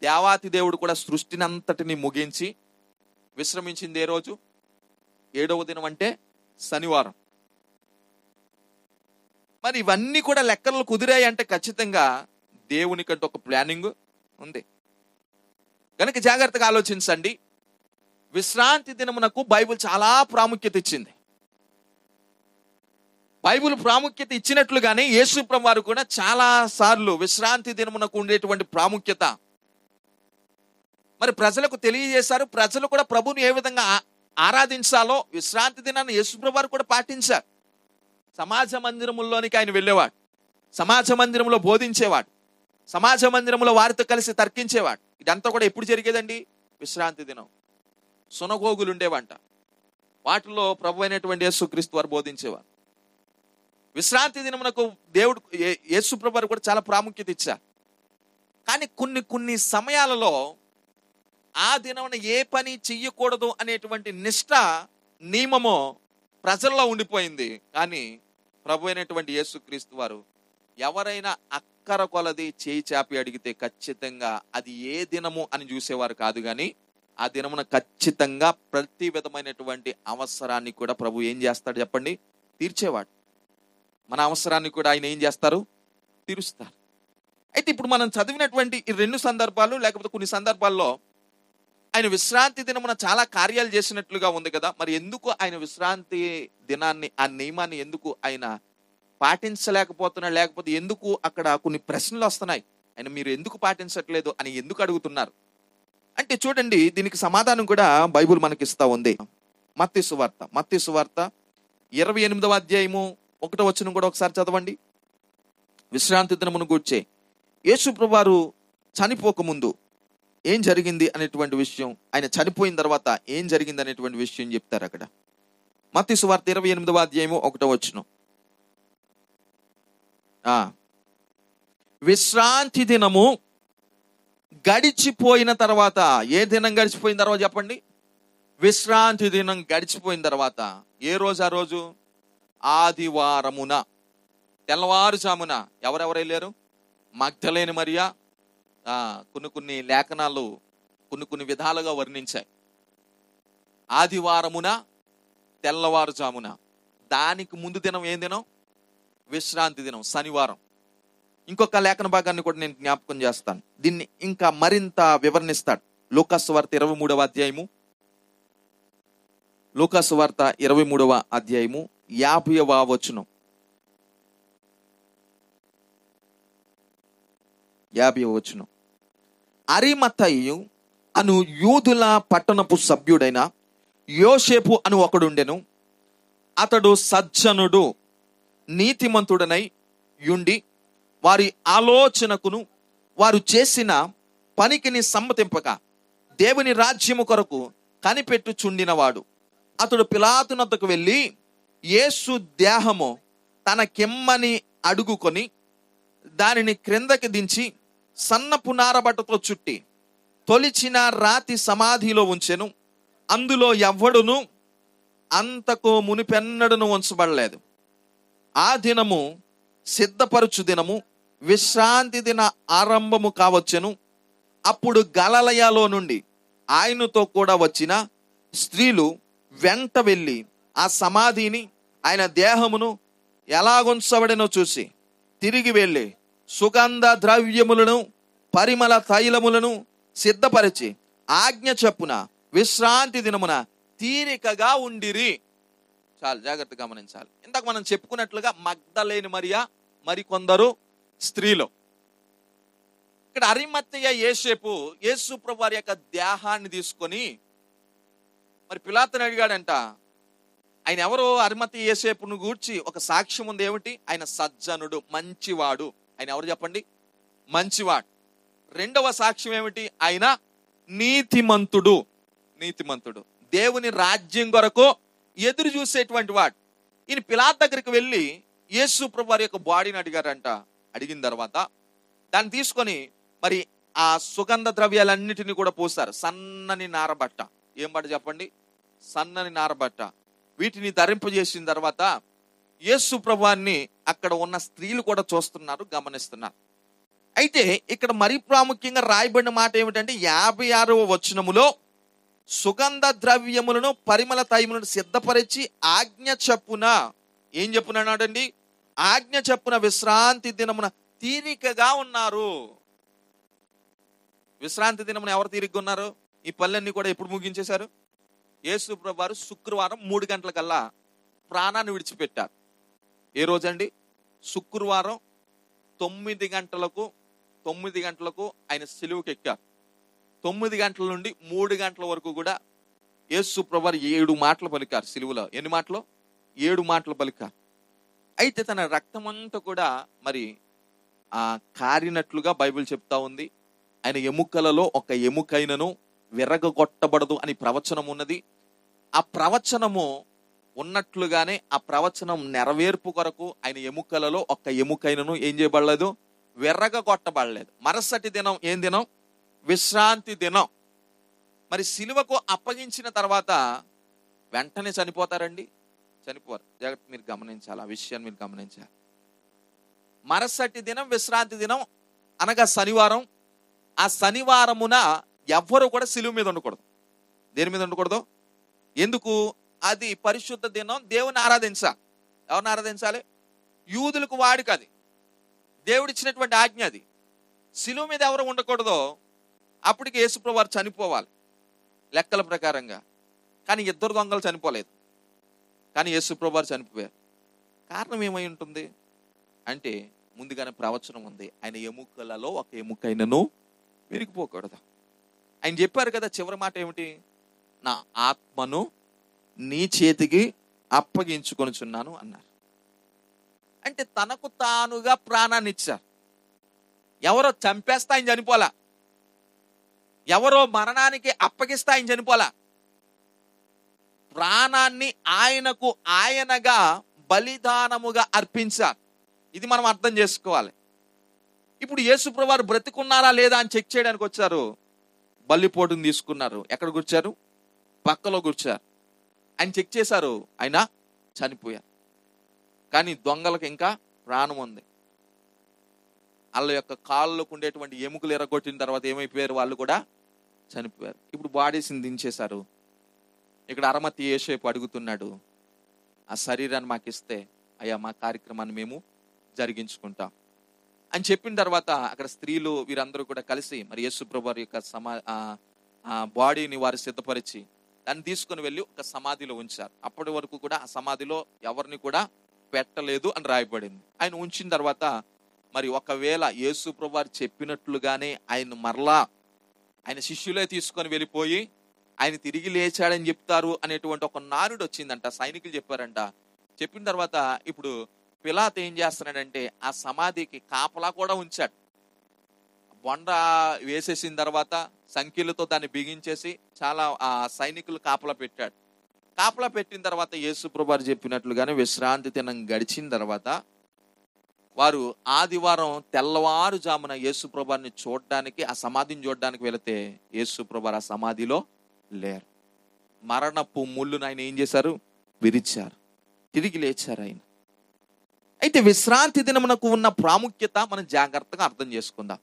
దేవాతి దేవుడు కూడా సృష్టిని అంతటిని ముగించి విశ్రమించింది ఏ రోజు? 7వ దినం, అంటే శనివారం. మరి ఇవన్నీ కూడా లెక్కలు కుదిరాయి అంటే ఖచ్చితంగా దేవుని కంటే ఒక ప్లానింగ్ ఉంది. కనుక జాగ్రత్తగా ఆలోచించండి. విశ్రాంతి దినమునకు బైబిల్ చాలా ప్రాముఖ్యత ఇచ్చింది. బైబిల్ ప్రాముఖ్యత ఇచ్చినట్లుగానే యేసు ప్రభు వారు కూడా చాలా సార్లు విశ్రాంతి దినమునకు ఉండేటువంటి ప్రాముఖ్యత మరి ప్రజలకు తెలియజేశారు. ప్రజలు కూడా ప్రభుని ఏ విధంగా ఆరాధించాలో విశ్రాంతి దినాన్ని యేసు ప్రభు వారు కూడా పాటించారు. సమాజ మందిరముల్లోనికి ఆయన వెళ్ళేవాడు, సమాజ మందిరంలో బోధించేవాడు, సమాజ మందిరంలో వారితో కలిసి తర్కించేవాడు. ఇదంతా కూడా ఎప్పుడు జరిగేదండి? విశ్రాంతి దినం. సునగోగులు ఉండేవంట, వాటిలో ప్రభు అయినటువంటి యేసుక్రీస్తు వారు బోధించేవారు. విశ్రాంతి దినమునకు దేవుడు యేసు ప్రభు వారు కూడా చాలా ప్రాముఖ్యత ఇచ్చారు. కానీ కొన్ని సమయాలలో ఆ దినమున ఏ పని చెయ్యకూడదు అనేటువంటి నిష్ఠ, నియమము ప్రజల్లో ఉండిపోయింది. కానీ ప్రభు అయినటువంటి యేసుక్రీస్తు వారు ఎవరైనా అక్కర కొలది చేయి చాపి అడిగితే ఖచ్చితంగా అది ఏ దినము అని చూసేవారు కాదు. కానీ ఆ దినమున ఖచ్చితంగా ప్రతి విధమైనటువంటి అవసరాన్ని కూడా ప్రభు ఏం చేస్తాడు చెప్పండి? తీర్చేవాడు. మన అవసరాన్ని కూడా ఆయన ఏం చేస్తారు? తీరుస్తారు. అయితే ఇప్పుడు మనం చదివినటువంటి ఈ 2 సందర్భాలు, లేకపోతే కొన్ని సందర్భాల్లో ఆయన విశ్రాంతి దినమున చాలా కార్యాలు చేసినట్లుగా ఉంది కదా. మరి ఎందుకు ఆయన విశ్రాంతి దినాన్ని, ఆ నియమాన్ని ఎందుకు ఆయన పాటించలేకపోతున్నాడు? లేకపోతే ఎందుకు అక్కడ కొన్ని ప్రశ్నలు వస్తున్నాయి, ఆయన మీరు ఎందుకు పాటించట్లేదు అని ఎందుకు అడుగుతున్నారు అంటే, చూడండి, దీనికి సమాధానం కూడా బైబిల్ మనకి ఇస్తా ఉంది. మత్తయి సువార్త 28వ అధ్యాయము 1వ వచనం కూడా ఒకసారి చదవండి. విశ్రాంతి దినమును గూర్చే యేసు ప్రభు వారు చనిపోకముందు ఏం జరిగింది అనేటువంటి విషయం, ఆయన చనిపోయిన తర్వాత ఏం జరిగింది అనేటువంటి విషయం చెప్తారు అక్కడ. మత్తయి సువార్త 28వ అధ్యాయము 1వ వచనం. విశ్రాంతి దినము గడిచిపోయిన తర్వాత, ఏ దినం గడిచిపోయిన తర్వాత చెప్పండి? విశ్రాంతి దినం గడిచిపోయిన తర్వాత ఏ రోజు? ఆ రోజు ఆదివారమున తెల్లవారుజామున. ఎవరెవరు వెళ్ళారు? మగ్దలేని మరియా. కొన్ని లేఖనాలు కొన్ని విధాలుగా వర్ణించాయి. ఆదివారమున తెల్లవారుజామున. దానికి ముందు దినం ఏం దినం? విశ్రాంతి దినం, శనివారం. ఇంకొక లేఖన భాగాన్ని కూడా నేను జ్ఞాపకం చేస్తాను, దీన్ని ఇంకా మరింత వివరణిస్తాడు. లూకాసు వార్త 23వ అధ్యాయము, లూకాసు వార్త 23వ అధ్యాయము 50వ వచనం. 50వ వచనం. అరిమత్తయి అను యూదుల పట్టణపు సభ్యుడైన యోసేపు అను ఒకడుండెను. అతడు సజ్జనుడు, నీతిమంతుడనై యుండి వారి ఆలోచనకును వారు చేసిన పనికిని సమ్మతింపక దేవుని రాజ్యము కొరకు కనిపెట్టుచుండినవాడు. అతడు పిలాతునొద్దకు వెళ్ళి యేసు దేహము తనకిమ్మని అడుగుకొని దానిని క్రిందకి దించి సన్నపు నారబట్టతో చుట్టి తొలిచిన రాతి సమాధిలో ఉంచెను. అందులో ఎవ్వడును అంతకు మునిపెన్నడును ఉంచబడలేదు. ఆ దినము సిద్ధపరచు దినము, విశ్రాంతి దిన ఆరంభము కావచ్చెను. అప్పుడు గలిలయలో నుండి ఆయనతో కూడా వచ్చిన స్త్రీలు వెంట వెళ్ళి ఆ సమాధిని, ఆయన దేహమును ఎలాగుంచబడినో చూసి తిరిగి వెళ్ళి సుగంధ ద్రవ్యములను పరిమళ తైలములను సిద్ధపరిచి ఆజ్ఞ చొప్పున విశ్రాంతి దినమున తీరికగా ఉండిరి. చాలా జాగ్రత్తగా గమనించాలి. ఇందాక మనం చెప్పుకున్నట్లుగా మగ్దలేని మరియా, మరికొందరు స్త్రీలు. ఇక్కడ అరిమత్తయ్య యేసేపు యేసు ప్రభువు వారి యొక్క దేహాన్ని తీసుకొని మరి పిలాతుని అడిగాడంట. ఆయన ఎవరు? అరిమత్తయ్య యేసేపును గూర్చి ఒక సాక్ష్యం ఉంది. ఏమిటి? ఆయన సజ్జనుడు, మంచివాడు. ఆయన ఎవరు చెప్పండి? మంచివాడు. రెండవ సాక్ష్యం ఏమిటి? ఆయన నీతిమంతుడు. నీతిమంతుడు, దేవుని రాజ్యం కొరకు ఎదురు చూసేటువంటి వాడు. ఈయన పిలాతు దగ్గరికి వెళ్ళి యేసు ప్రభు వారి యొక్క బాడీని అడిగారంట. అడిగిన తర్వాత దాన్ని తీసుకొని మరి ఆ సుగంధ ద్రవ్యాలన్నిటినీ కూడా పోస్తారు. సన్నని నారబట్ట. ఏం బట్ట చెప్పండి? సన్నని నారబట్ట. వీటిని ధరింపజేసిన తర్వాత యేసు ప్రభువాన్ని అక్కడ ఉన్న స్త్రీలు కూడా చూస్తున్నారు, గమనిస్తున్నారు. అయితే ఇక్కడ మరీ ప్రాముఖ్యంగా రాయబడిన మాట ఏమిటంటే 56వ వచనములో సుగంధ ద్రవ్యములను పరిమళ తైలములను సిద్ధపరిచి ఆజ్ఞ చప్పున, ఏం చెప్పునన్నాడండి? ఆజ్ఞ చప్పున విశ్రాంతి దినమున తీరికగా ఉన్నారు. విశ్రాంతి దినమున ఎవరు తీరికగా ఉన్నారు? ఈ పనులన్నీ కూడా ఎప్పుడు ముగించేశారు? యేసు ప్రభువు వారు శుక్రవారం 3 గంటలకల్లా ప్రాణాన్ని విడిచిపెట్టారు. ఏ రోజండి? శుక్రవారం 9 గంటలకు ఆయన సిలువకి ఎక్కారు. 9 గంటల నుండి 3 గంటల వరకు కూడా యేసు ప్రభువు వారు 7 మాటలు పలికారు సిలువలో. ఎన్ని మాటలు? 7 మాటలు పలికారు. అయితే తన రక్తమంతా కూడా మరి కారినట్లుగా బైబిల్ చెప్తా ఉంది. ఆయన ఎముకలలో ఒక ఎముకైనను విరగొట్టబడదు అని ప్రవచనం ఉన్నది. ఆ ప్రవచనము ఉన్నట్లుగానే ఆ ప్రవచనం నెరవేర్పు కొరకు ఆయన ఎముకలలో ఒక ఎముకైనను ఏం చేయబడలేదు? విరగొట్టబడలేదు. మరుసటి దినం ఏం దినం? విశ్రాంతి దినం. మరి సిలువకు అప్పగించిన తర్వాత వెంటనే చనిపోతారండి? చనిపోరు. జాగ్రత్త, మీరు గమనించాలి. ఆ విషయాన్ని మీరు గమనించాలి. మరుసటి దినం విశ్రాంతి దినం అనగా శనివారం. ఆ శనివారమున ఎవ్వరు కూడా సిలువ మీద ఉండకూడదు. దేని మీద ఉండకూడదు? ఎందుకు? అది పరిశుద్ధ దినం, దేవుని ఆరాధించాలి. ఎవరిని ఆరాధించాలి? యూదులకు వాడిక. అది దేవుడిచ్చినటువంటి ఆజ్ఞ. అది సిలువ మీద ఎవరు ఉండకూడదో అప్పటికి యేసుప్రభువు వారు చనిపోవాలి లెక్కల ప్రకారంగా. కానీ 2 దొంగలు చనిపోలేదు, కానీ యేసుప్రభువు వారు చనిపోయారు. కారణం ఏమై ఉంటుంది అంటే ముందుగానే ప్రవచనం ఉంది. ఆయన ఎముకలలో ఒక ఎముకైనను విరిగిపోకూడదు. ఆయన చెప్పారు కదా, చివరి మాట ఏమిటి? నా ఆత్మను నీ చేతికి అప్పగించుకొనుచున్నాను అన్నారు. అంటే తనకు తానుగా ప్రాణాన్ని ఇచ్చారు. ఎవరో చంపేస్తా ఆయన చనిపోలా, ఎవరో మరణానికి అప్పగిస్తా ఆయన చనిపోలా. ప్రాణాన్ని ఆయనకు ఆయనగా బలిదానముగా అర్పించారు. ఇది మనం అర్థం చేసుకోవాలి. ఇప్పుడు యేసుప్రభువు వారు బ్రతికున్నారా లేదా అని చెక్ చేయడానికి వచ్చారు. బల్లిపోటుని తీసుకున్నారు. ఎక్కడ కూర్చారు? పక్కలో కూర్చారు. ఆయన చెక్ చేశారు, ఆయన చనిపోయారు. కానీ దొంగలకు ఇంకా ప్రాణం ఉంది. వాళ్ళ యొక్క కాళ్ళకు ఉండేటువంటి ఎముకలు ఎరగొట్టిన తర్వాత ఏమైపోయారు? వాళ్ళు కూడా చనిపోయారు. ఇప్పుడు బాడీస్ని దించేశారు. ఇక్కడ అరిమత్తయ్య యేసేపు అడుగుతున్నాడు, ఆ శరీరాన్ని మాకు ఇస్తే అయ్యా మా కార్యక్రమాన్ని మేము జరిగించుకుంటాం అని చెప్పిన తర్వాత అక్కడ స్త్రీలు వీరందరూ కూడా కలిసి మరి యేసుప్రభువు వారి యొక్క బాడీని వారు సిద్ధపరిచి దాన్ని తీసుకుని వెళ్ళి ఒక సమాధిలో ఉంచారు. అప్పటి వరకు కూడా ఆ సమాధిలో ఎవరిని కూడా పెట్టలేదు అని రాయబడింది. ఆయన ఉంచిన తర్వాత మరి ఒకవేళ యేసుప్రభువు వారు చెప్పినట్లుగానే ఆయన మరలా ఆయన శిష్యులే తీసుకొని వెళ్ళిపోయి ఆయన తిరిగి లేచాడని చెప్తారు అనేటువంటి ఒక నానుడు వచ్చిందంట. సైనికులు చెప్పారంట. చెప్పిన తర్వాత ఇప్పుడు పిలాతు ఏం చేస్తున్నాడంటే ఆ సమాధికి కాపలా కూడా ఉంచాడు. బొండ వేసేసిన తర్వాత సంఖ్యలతో దాన్ని బిగించేసి చాలా సైనికులు కాపలా పెట్టాడు. కాపలా పెట్టిన తర్వాత యేసు ప్రభువారు చెప్పినట్లుగానే విశ్రాంతి దినం గడిచిన తర్వాత వారు ఆదివారం తెల్లవారుజామున యేసు ప్రభువారిని చూడడానికి, ఆ సమాధిని చూడడానికి వెళితే యేసు ప్రభువారు ఆ సమాధిలో లేరు. మరణపు ముళ్ళును ఆయన ఏం చేశారు? విరిచారు. తిరిగి లేచారు ఆయన. అయితే విశ్రాంతి దినమునకు ఉన్న ప్రాముఖ్యత మనం జాగ్రత్తగా అర్థం చేసుకుందాం.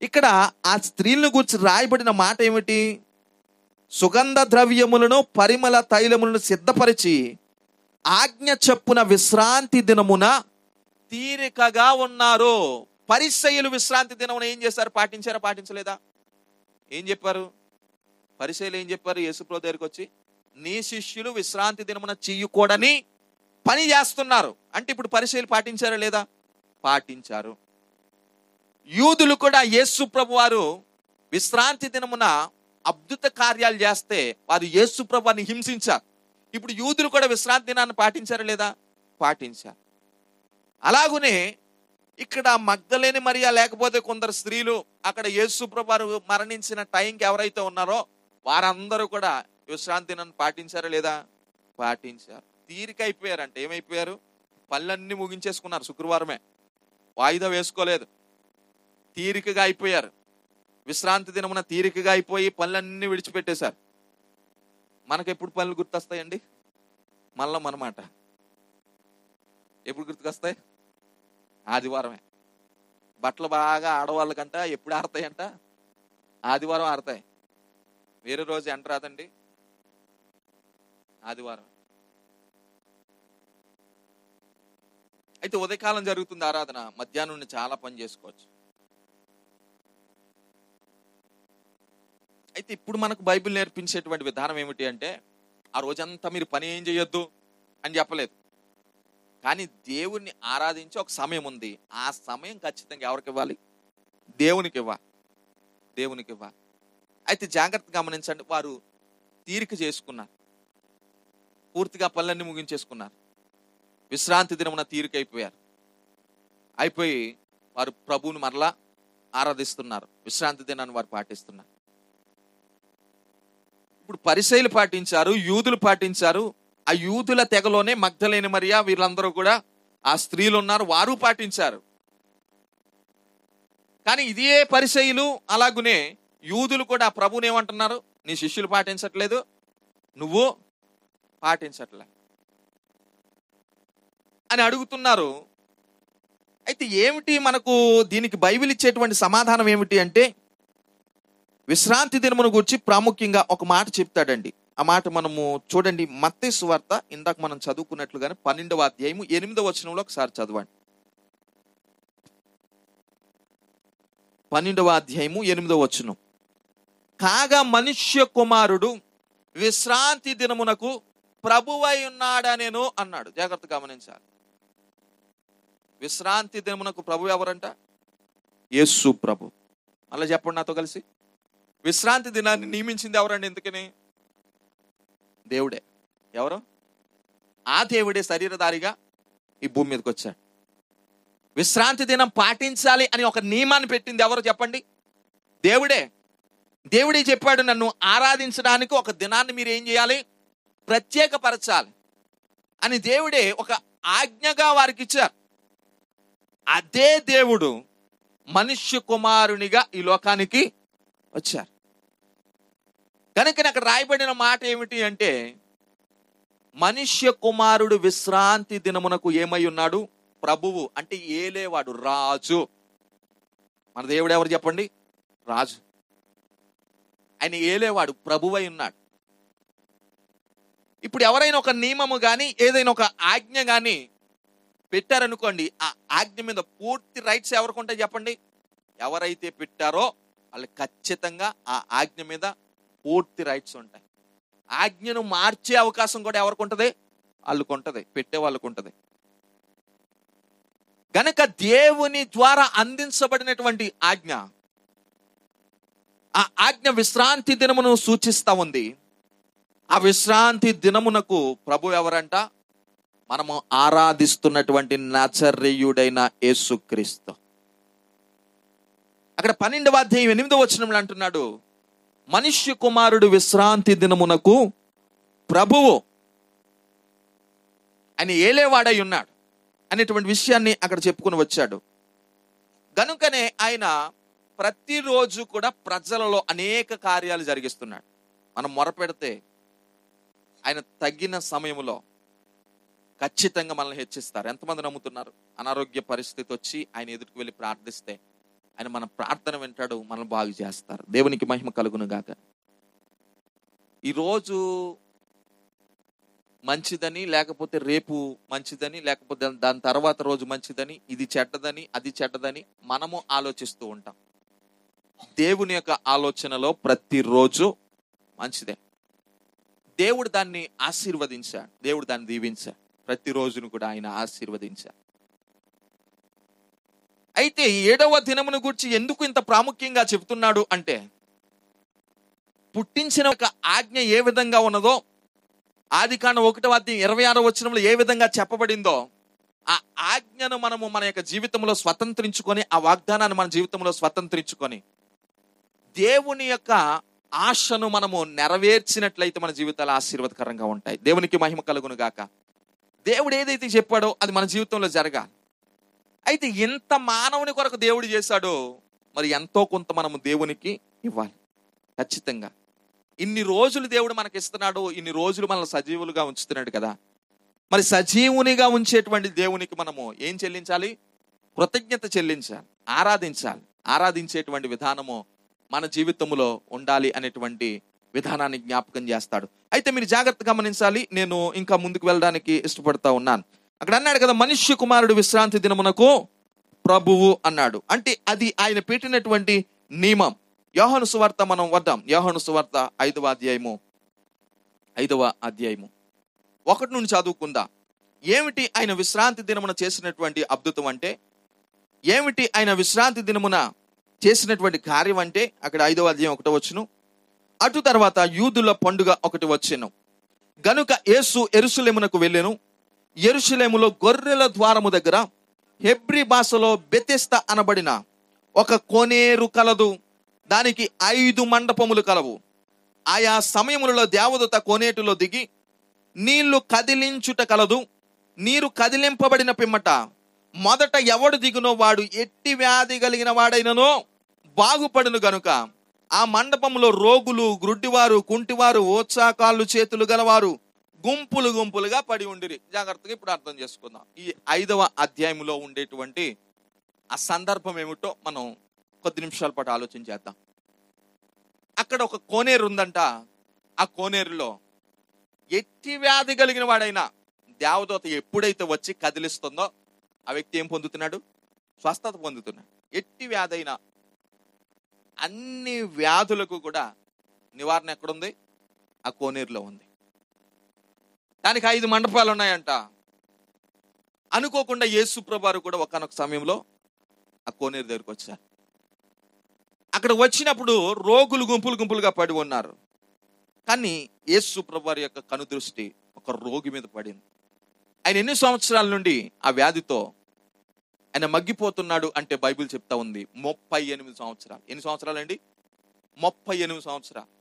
ఇక్కడ ఆ స్త్రీలను గురించి రాయబడిన మాట ఏమిటి? సుగంధ ద్రవ్యములను పరిమళ తైలములను సిద్ధపరిచి ఆజ్ఞ చొప్పున విశ్రాంతి దినమున తీరికగా ఉన్నారు. పరిసయ్యులు విశ్రాంతి దినమున ఏం చేశారు? పాటించారా? పాటించలేదా? ఏం చెప్పారు? పరిసయ్యులు ఏం చెప్పారు? యేసుప్రభు దగ్గరికి వచ్చి, నీ శిష్యులు విశ్రాంతి దినమున చెయ్యకూడని పని చేస్తున్నారు అంటే ఇప్పుడు పరిసయ్యులు పాటించారా లేదా? పాటించారు. యూదులు కూడా యేసు ప్రభు వారు విశ్రాంతి దినమున అద్భుత కార్యాలు చేస్తే వారు యేసు ప్రభువారిని హింసించారు. ఇప్పుడు యూదులు కూడా విశ్రాంతి దినాన్ని పాటించారా లేదా? పాటించారు. అలాగునే ఇక్కడ మగ్దలేని మరియా లేకపోతే కొందరు స్త్రీలు అక్కడ యేసు ప్రభు వారు మరణించిన టైంకి ఎవరైతే ఉన్నారో వారందరూ కూడా విశ్రాంతి దినాన్ని పాటించారా లేదా? పాటించారు. తీరిక అయిపోయారంటే ఏమైపోయారు? పళ్ళన్నీ ముగించేసుకున్నారు. శుక్రవారమే వాయిదా వేసుకోలేదు. తీరికగా అయిపోయారు. విశ్రాంతి దినమున తీరికగా అయిపోయి పనులన్నీ విడిచిపెట్టేశారు. మనకెప్పుడు పనులు గుర్తొస్తాయండి? మళ్ళా మనమాట ఎప్పుడు గుర్తుకొస్తాయి? ఆదివారమే. బట్టలు బాగా ఆడవాళ్ళకంట ఎప్పుడు ఆడతాయంట? ఆదివారం ఆడతాయి. వేరే రోజు ఎంట రాదండి, ఆదివారం. అయితే ఉదయకాలం జరుగుతుంది ఆరాధన, మధ్యాహ్నం నుండి చాలా పని చేసుకోవచ్చు. అయితే ఇప్పుడు మనకు బైబిల్ నేర్పించేటువంటి విధానం ఏమిటి అంటే, ఆ రోజంతా మీరు పని ఏం చేయొద్దు అని చెప్పలేదు. కానీ దేవుణ్ణి ఆరాధించి ఒక సమయం ఉంది. ఆ సమయం ఖచ్చితంగా ఎవరికి ఇవ్వాలి? దేవునికి ఇవ్వాలి. దేవునికి ఇవ్వాలి. అయితే జాగ్రత్త గమనించండి, వారు తీరిక చేసుకున్నారు. పూర్తిగా పనులన్నీ ముగించేసుకున్నారు. విశ్రాంతి దినమున తీరిక అయిపోయారు. అయిపోయి వారు ప్రభువుని మరలా ఆరాధిస్తున్నారు. విశ్రాంతి దినాన్ని వారు పాటిస్తున్నారు. ఇప్పుడు పరిసయ్యులు పాటించారు, యూదులు పాటించారు. ఆ యూదుల తెగలోనే మగ్దలేని మరియా వీళ్ళందరూ కూడా ఆ స్త్రీలు ఉన్నారు, వారు పాటించారు. కానీ ఇదే పరిసయ్యులు అలాగునే యూదులు కూడా ప్రభువుని ఏమంటున్నారు? నీ శిష్యులు పాటించట్లేదు, నువ్వు పాటించట్లే అని అడుగుతున్నారు. అయితే ఏమిటి మనకు దీనికి బైబిల్ ఇచ్చేటువంటి సమాధానం ఏమిటి అంటే, విశ్రాంతి దినమును గురించి ప్రాముఖ్యంగా ఒక మాట చెప్తాడండి. ఆ మాట మనము చూడండి, మత్తయి సువార్త ఇందాక మనం చదువుకున్నట్లుగానే 12వ అధ్యాయము 8వ వచనంలో ఒకసారి చదవండి. 12వ అధ్యాయము 8వ వచనం. కాగా మనుష్య కుమారుడు విశ్రాంతి దినమునకు ప్రభువై ఉన్నాడనేను అన్నాడు. జాగ్రత్త గమనించాలి. విశ్రాంతి దినమునకు ప్రభు ఎవరంట? యేసు ప్రభు. అలా చెప్పండి నాతో కలిసి. విశ్రాంతి దినాన్ని నియమించింది ఎవరండి? ఎందుకని? దేవుడే. ఎవరు? ఆ దేవుడే శరీరధారిగా ఈ భూమి మీదకి వచ్చాడు. విశ్రాంతి దినం పాటించాలి అని ఒక నియమాన్ని పెట్టింది ఎవరు చెప్పండి? దేవుడే. దేవుడే చెప్పాడు, నన్ను ఆరాధించడానికి ఒక దినాన్ని మీరు ఏం చేయాలి? ప్రత్యేకపరచాలి అని దేవుడే ఒక ఆజ్ఞగా వారికి ఇచ్చారు. అదే దేవుడు మనుష్య కుమారునిగా ఈ లోకానికి వచ్చారు. కనుక అక్కడ రాయబడిన మాట ఏమిటి అంటే, మనుష్య కుమారుడు విశ్రాంతి దినమునకు ఏమై ఉన్నాడు? ప్రభువు. అంటే ఏలేవాడు, రాజు. మన దేవుడు ఎవరు చెప్పండి? రాజు. ఆయన ఏలేవాడు, ప్రభువై ఉన్నాడు. ఇప్పుడు ఎవరైనా ఒక నియమము కానీ ఏదైనా ఒక ఆజ్ఞ కానీ పెట్టారనుకోండి, ఆ ఆజ్ఞ మీద పూర్తి రైట్స్ ఎవరికి ఉంటాయి చెప్పండి? ఎవరైతే పెట్టారో వాళ్ళు ఖచ్చితంగా ఆ ఆజ్ఞ మీద పూర్తి రైట్స్ ఉంటాయి. ఆజ్ఞను మార్చే అవకాశం కూడా ఎవరికి ఉంటుంది? వాళ్ళకు ఉంటుంది, పెట్టే వాళ్ళకు ఉంటుంది. గనక దేవుని ద్వారా అందించబడినటువంటి ఆజ్ఞ, ఆ ఆజ్ఞ విశ్రాంతి దినమును సూచిస్తా ఉంది. ఆ విశ్రాంతి దినమునకు ప్రభు ఎవరంట? మనము ఆరాధిస్తున్నటువంటి నజరేయుడైన యేసుక్రీస్తు. అక్కడ 12వ అధ్యాయం 8వ వచనంలో అంటున్నాడు, మనుష్య కుమారుడు విశ్రాంతి దినమునకు ప్రభువు, ఆయన ఏలేవాడై ఉన్నాడు అనేటువంటి విషయాన్ని అక్కడ చెప్పుకొని వచ్చాడు. గనుకనే ఆయన ప్రతిరోజు కూడా ప్రజలలో అనేక కార్యాలు జరిగిస్తున్నాడు. మనం మొరపెడితే ఆయన తగిన సమయంలో ఖచ్చితంగా మనల్ని హెచ్చిస్తారు. ఎంతమంది నమ్ముతున్నారు? అనారోగ్య పరిస్థితి వచ్చి ఆయన ఎదుటికి వెళ్ళి ప్రార్థిస్తే ఆయన మన ప్రార్థన వింటాడు, మనల్ని బాగు చేస్తారు. దేవునికి మహిమ కలుగును గాక. ఈరోజు మంచిదని, లేకపోతే రేపు మంచిదని, లేకపోతే దాని తర్వాత రోజు మంచిదని, ఇది చెడ్డదని, అది చెడ్డదని మనము ఆలోచిస్తూ ఉంటాం. దేవుని యొక్క ఆలోచనలో ప్రతిరోజు మంచిదే. దేవుడు దాన్ని ఆశీర్వదించాడు, దేవుడు దాన్ని దీవించాడు. ప్రతిరోజును కూడా ఆయన ఆశీర్వదించాడు. అయితే 7వ దినమును గురించి ఎందుకు ఇంత ప్రాముఖ్యంగా చెబుతున్నాడు అంటే, పుట్టించిన ఒక ఆజ్ఞ ఏ విధంగా ఉన్నదో, ఆదికాండం 1వ అధ్యాయం 26వ వచనంలో ఏ విధంగా చెప్పబడిందో, ఆ ఆజ్ఞను మనము మన యొక్క జీవితంలో స్వతంత్రించుకొని, ఆ వాగ్దానాన్ని మన జీవితంలో స్వతంత్రించుకొని, దేవుని యొక్క ఆశను మనము నెరవేర్చినట్లయితే మన జీవితాలు ఆశీర్వాదకరంగా ఉంటాయి. దేవునికి మహిమ కలుగును గాక. దేవుడు ఏదైతే చెప్పాడో అది మన జీవితంలో జరగాలి. అయితే ఎంత మానవుని కొరకు దేవుడు చేశాడో, మరి ఎంతో కొంత మనము దేవునికి ఇవ్వాలి ఖచ్చితంగా. ఇన్ని రోజులు దేవుడు మనకి ఇస్తున్నాడు, ఇన్ని రోజులు మనల్ని సజీవులుగా ఉంచుతున్నాడు కదా. మరి సజీవునిగా ఉంచేటువంటి దేవునికి మనము ఏం చెల్లించాలి? కృతజ్ఞత చెల్లించాలి, ఆరాధించాలి. ఆరాధించేటువంటి విధానము మన జీవితంలో ఉండాలి అనేటువంటి విధానాన్ని జ్ఞాపకం చేస్తాడు. అయితే మీరు జాగ్రత్తగా గమనించాలి. నేను ఇంకా ముందుకు వెళ్ళడానికి ఇష్టపడతా ఉన్నాను. అక్కడ అన్నాడు కదా, మనుష్య కుమారుడు విశ్రాంతి దినమునకు ప్రభువు అన్నాడు. అంటే అది ఆయన పెట్టినటువంటి నియమం. యోహాను సువార్త మనం వద్దాం. యోహాను సువార్త 5వ అధ్యాయము 1 నుండి చదువుకుందాం. ఏమిటి ఆయన విశ్రాంతి దినమున చేసినటువంటి అద్భుతం అంటే, ఏమిటి ఆయన విశ్రాంతి దినమున చేసినటువంటి కార్యం అంటే, అక్కడ 5వ అధ్యాయం 1వ వచనం. అటు తర్వాత యూదుల పండుగ ఒకటి వచ్చెను గనుక యేసు యెరూషలేమునకు వెళ్ళెను. యెరూషలేములో గొర్రెల ద్వారము దగ్గర హెబ్రీ భాషలో బెతెస్దా అనబడిన ఒక కోనేరు కలదు. దానికి 5 మండపములు కలవు. ఆయా సమయములలో దేవదూత కోనేటిలో దిగి నీళ్లు కదిలించుట కలదు. నీరు కదిలింపబడిన పిమ్మట మొదట ఎవడు దిగునో వాడు ఎట్టి వ్యాధి కలిగిన వాడైననో బాగుపడును గనుక ఆ మండపంలో రోగులు, గ్రుడ్డివారు, కుంటివారు, ఓత్సాకాళ్ళు చేతులు గలవారు గుంపులు గుంపులుగా పడి ఉండిరి. జాగ్రత్తగా ఇప్పుడు అర్థం చేసుకుందాం. ఈ 5వ అధ్యాయంలో ఉండేటువంటి ఆ సందర్భం ఏమిటో మనం కొద్ది నిమిషాల పాటు ఆలోచన చేద్దాం. అక్కడ ఒక కోనేరు ఉందంట. ఆ కోనేరులో ఎట్టి వ్యాధి కలిగిన వాడైనా దేవదూత ఎప్పుడైతే వచ్చి కదిలిస్తుందో ఆ వ్యక్తి ఏం పొందుతున్నాడు? స్వస్థత పొందుతున్నాడు. ఎట్టి వ్యాధి అయినా, అన్ని వ్యాధులకు కూడా నివారణ ఎక్కడుంది? ఆ కోనేరులో ఉంది. దానికి 5 మండపాలు ఉన్నాయంట. అనుకోకుండా యేసు ప్రభువారు కూడా ఒకానొక సమయంలో ఆ కోనేరు దగ్గరికి వచ్చారు. అక్కడ వచ్చినప్పుడు రోగులు గుంపులు గుంపులుగా పడి ఉన్నారు. కానీ యేసు ప్రభువారి యొక్క కనుదృష్టి ఒక రోగి మీద పడింది. ఆయన ఎన్ని సంవత్సరాల నుండి ఆ వ్యాధితో ఆయన మగ్గిపోతున్నాడు అంటే బైబిల్ చెప్తా ఉంది 38 సంవత్సరాలు. ఎన్ని సంవత్సరాలండి? 38 సంవత్సరాలు.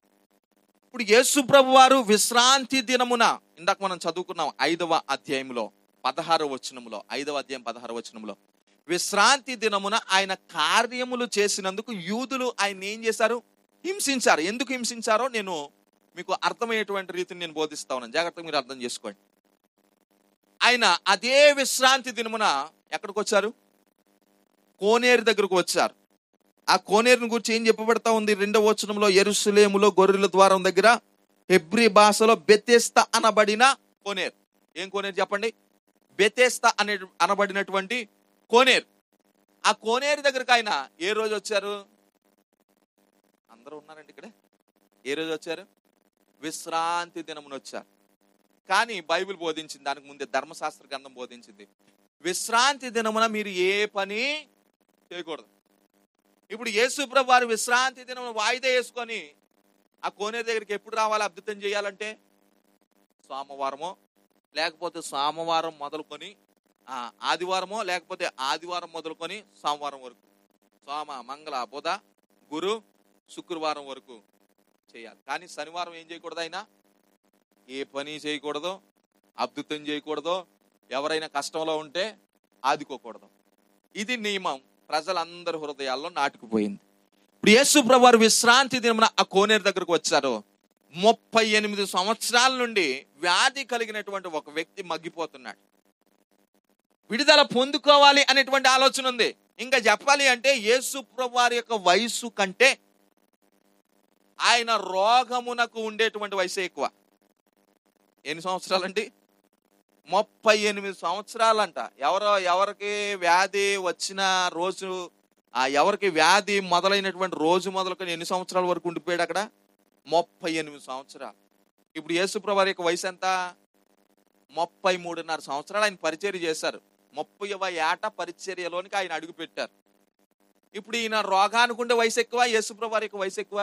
ఇప్పుడు యేసు ప్రభువారు విశ్రాంతి దినమున, ఇందాక మనం చదువుకున్నాం 5వ అధ్యాయంలో 16వ వచనంలో, 5వ అధ్యాయం 16వ వచనంలో, విశ్రాంతి దినమున ఆయన కార్యములు చేసినందుకు యూదులు ఆయన ఏం చేశారు? హింసించారు. ఎందుకు హింసించారో నేను మీకు అర్థమయ్యేటువంటి రీతిని నేను బోధిస్తా ఉన్నాను. జాగ్రత్తగా మీరు అర్థం చేసుకోండి. ఆయన అదే విశ్రాంతి దినమున ఎక్కడికి వచ్చారు? కోనేరు దగ్గరకు వచ్చారు. ఆ కోనేరుని గురించి ఏం చెప్పబడతా ఉంది? 2వ వచనంలో, యెరూషలేములో గొర్రెల ద్వారం దగ్గర హెబ్రీ భాషలో బెతెస్దా అనబడిన కోనేరు. ఏం కోనేరు చెప్పండి? బెతెస్దా అనబడినటువంటి కోనేరు. ఆ కోనేరు దగ్గరకు ఆయన ఏ రోజు వచ్చారు? అందరూ ఉన్నారండి ఇక్కడ. ఏ రోజు వచ్చారు? విశ్రాంతి దినమున వచ్చారు. కానీ బైబిల్ బోధించింది, దానికి ముందే ధర్మశాస్త్ర గ్రంథం బోధించింది, విశ్రాంతి దినమున మీరు ఏ పని చేయకూడదు. ఇప్పుడు యేసు ప్రభువు వారు విశ్రాంతి దినమున వాయిదా వేసుకొని ఆ కోనేరు దగ్గరికి ఎప్పుడు రావాలి? అద్భుతం చేయాలంటే సోమవారమో, లేకపోతే సోమవారం మొదలుకొని ఆదివారమో, లేకపోతే ఆదివారం మొదలుకొని సోమవారం వరకు సోమ, మంగళ, బుధ, గురు, శుక్రవారం వరకు చేయాలి. కానీ శనివారం ఏం చేయకూడదు, ఆయన ఏ పని చేయకూడదు, అద్భుతం చేయకూడదు, ఎవరైనా కష్టంలో ఉంటే ఆదుకోకూడదు. ఇది నియమం ప్రజలందరి హృదయాల్లో నాటుకుపోయింది. ఇప్పుడు యేసు ప్రభువారు విశ్రాంతి దినమున ఆ కోనేరు దగ్గరకు వచ్చారు. 38 సంవత్సరాల నుండి వ్యాధి కలిగినటువంటి ఒక వ్యక్తి మగ్గిపోతున్నాడు. విడుదల పొందుకోవాలి అనేటువంటి ఆలోచన ఉంది. ఇంకా చెప్పాలి అంటే యేసు ప్రభువారి యొక్క వయసు కంటే ఆయన రోగమునకు ఉండేటువంటి వయసు ఎక్కువ. ఎన్ని సంవత్సరాలండి? 38 సంవత్సరాలంట. ఎవరికి వ్యాధి వచ్చిన రోజు, ఎవరికి వ్యాధి మొదలైనటువంటి రోజు మొదలుకొని ఎన్ని సంవత్సరాల వరకు ఉండిపోయాడు అక్కడ? 38 సంవత్సరాలు. ఇప్పుడు యేసు ప్రభువారి యొక్క వయసు ఎంత? 33.5 సంవత్సరాలు ఆయన పరిచర్య చేశారు. 30వ ఏట పరిచర్యలోనికి ఆయన అడుగు పెట్టారు. ఇప్పుడు ఈయన రోగానికి ఉండే వయసు ఎక్కువ, యేసు ప్రభువారి యొక్క వయసు ఎక్కువ.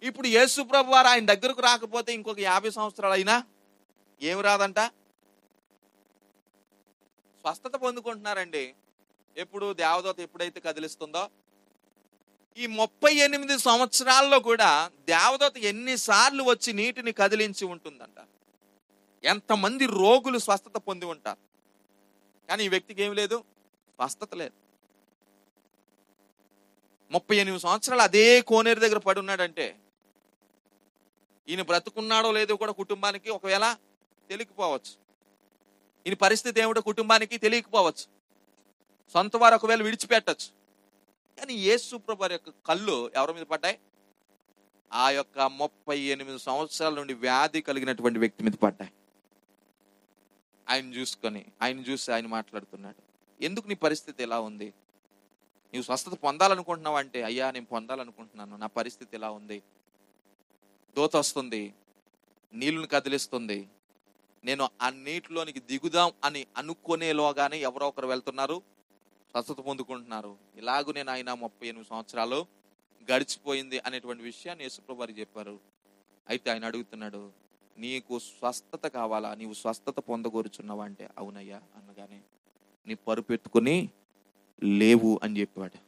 ఇప్పుడు యేసు ప్రభువారు ఆయన దగ్గరకు రాకపోతే ఇంకొక 50 సంవత్సరాలు అయినా ఏమి రాదంట, స్వస్థత పొందుకుంటున్నారండి. ఎప్పుడు దేవదూత ఎప్పుడైతే కదిలిస్తుందో, ఈ 38 సంవత్సరాల్లో కూడా దేవదూత ఎన్నిసార్లు వచ్చి నీటిని కదిలించి ఉంటుందంట. ఎంతమంది రోగులు స్వస్థత పొంది ఉంటారు. కానీ ఈ వ్యక్తికి ఏమి లేదు, స్వస్థత లేదు. 38 సంవత్సరాలు అదే కోనేరు దగ్గర పడి ఉన్నాడంటే ఈయన బ్రతుకున్నాడో లేదో కూడా కుటుంబానికి ఒకవేళ తెలియకపోవచ్చు. ఈయన పరిస్థితి ఏమిటో కుటుంబానికి తెలియకపోవచ్చు. సొంత వారు ఒకవేళ విడిచిపెట్టచ్చు. కానీ యేసు ప్రభువారి యొక్క కళ్ళు ఎవరి మీద పడ్డాయి? ఆ యొక్క 38 సంవత్సరాల నుండి వ్యాధి కలిగినటువంటి వ్యక్తి మీద పడ్డాయి. ఆయన చూసి ఆయన మాట్లాడుతున్నాడు. ఎందుకు నీ పరిస్థితి ఎలా ఉంది? నీవు స్వస్థత పొందాలనుకుంటున్నావు అంటే, అయ్యా నేను పొందాలనుకుంటున్నాను, నా పరిస్థితి ఎలా ఉంది? దూత వస్తుంది, నీళ్ళను కదిలిస్తుంది, నేను ఆ నీటిలోనికి దిగుదాం అని అనుకునేలోగానే ఎవరో ఒకరు వెళ్తున్నారు, స్వస్థత పొందుకుంటున్నారు. ఇలాగూ నేను ఆయన 38 సంవత్సరాలు గడిచిపోయింది అనేటువంటి విషయాన్ని యేసుప్రభువు వారికి చెప్పారు. అయితే ఆయన అడుగుతున్నాడు, నీకు స్వస్థత కావాలా? నీవు స్వస్థత పొందగోరుచున్నావా అంటే, అవునయ్యా అనగానే, నీ పరుపు ఎత్తుకొని లేవు అని చెప్పాడు.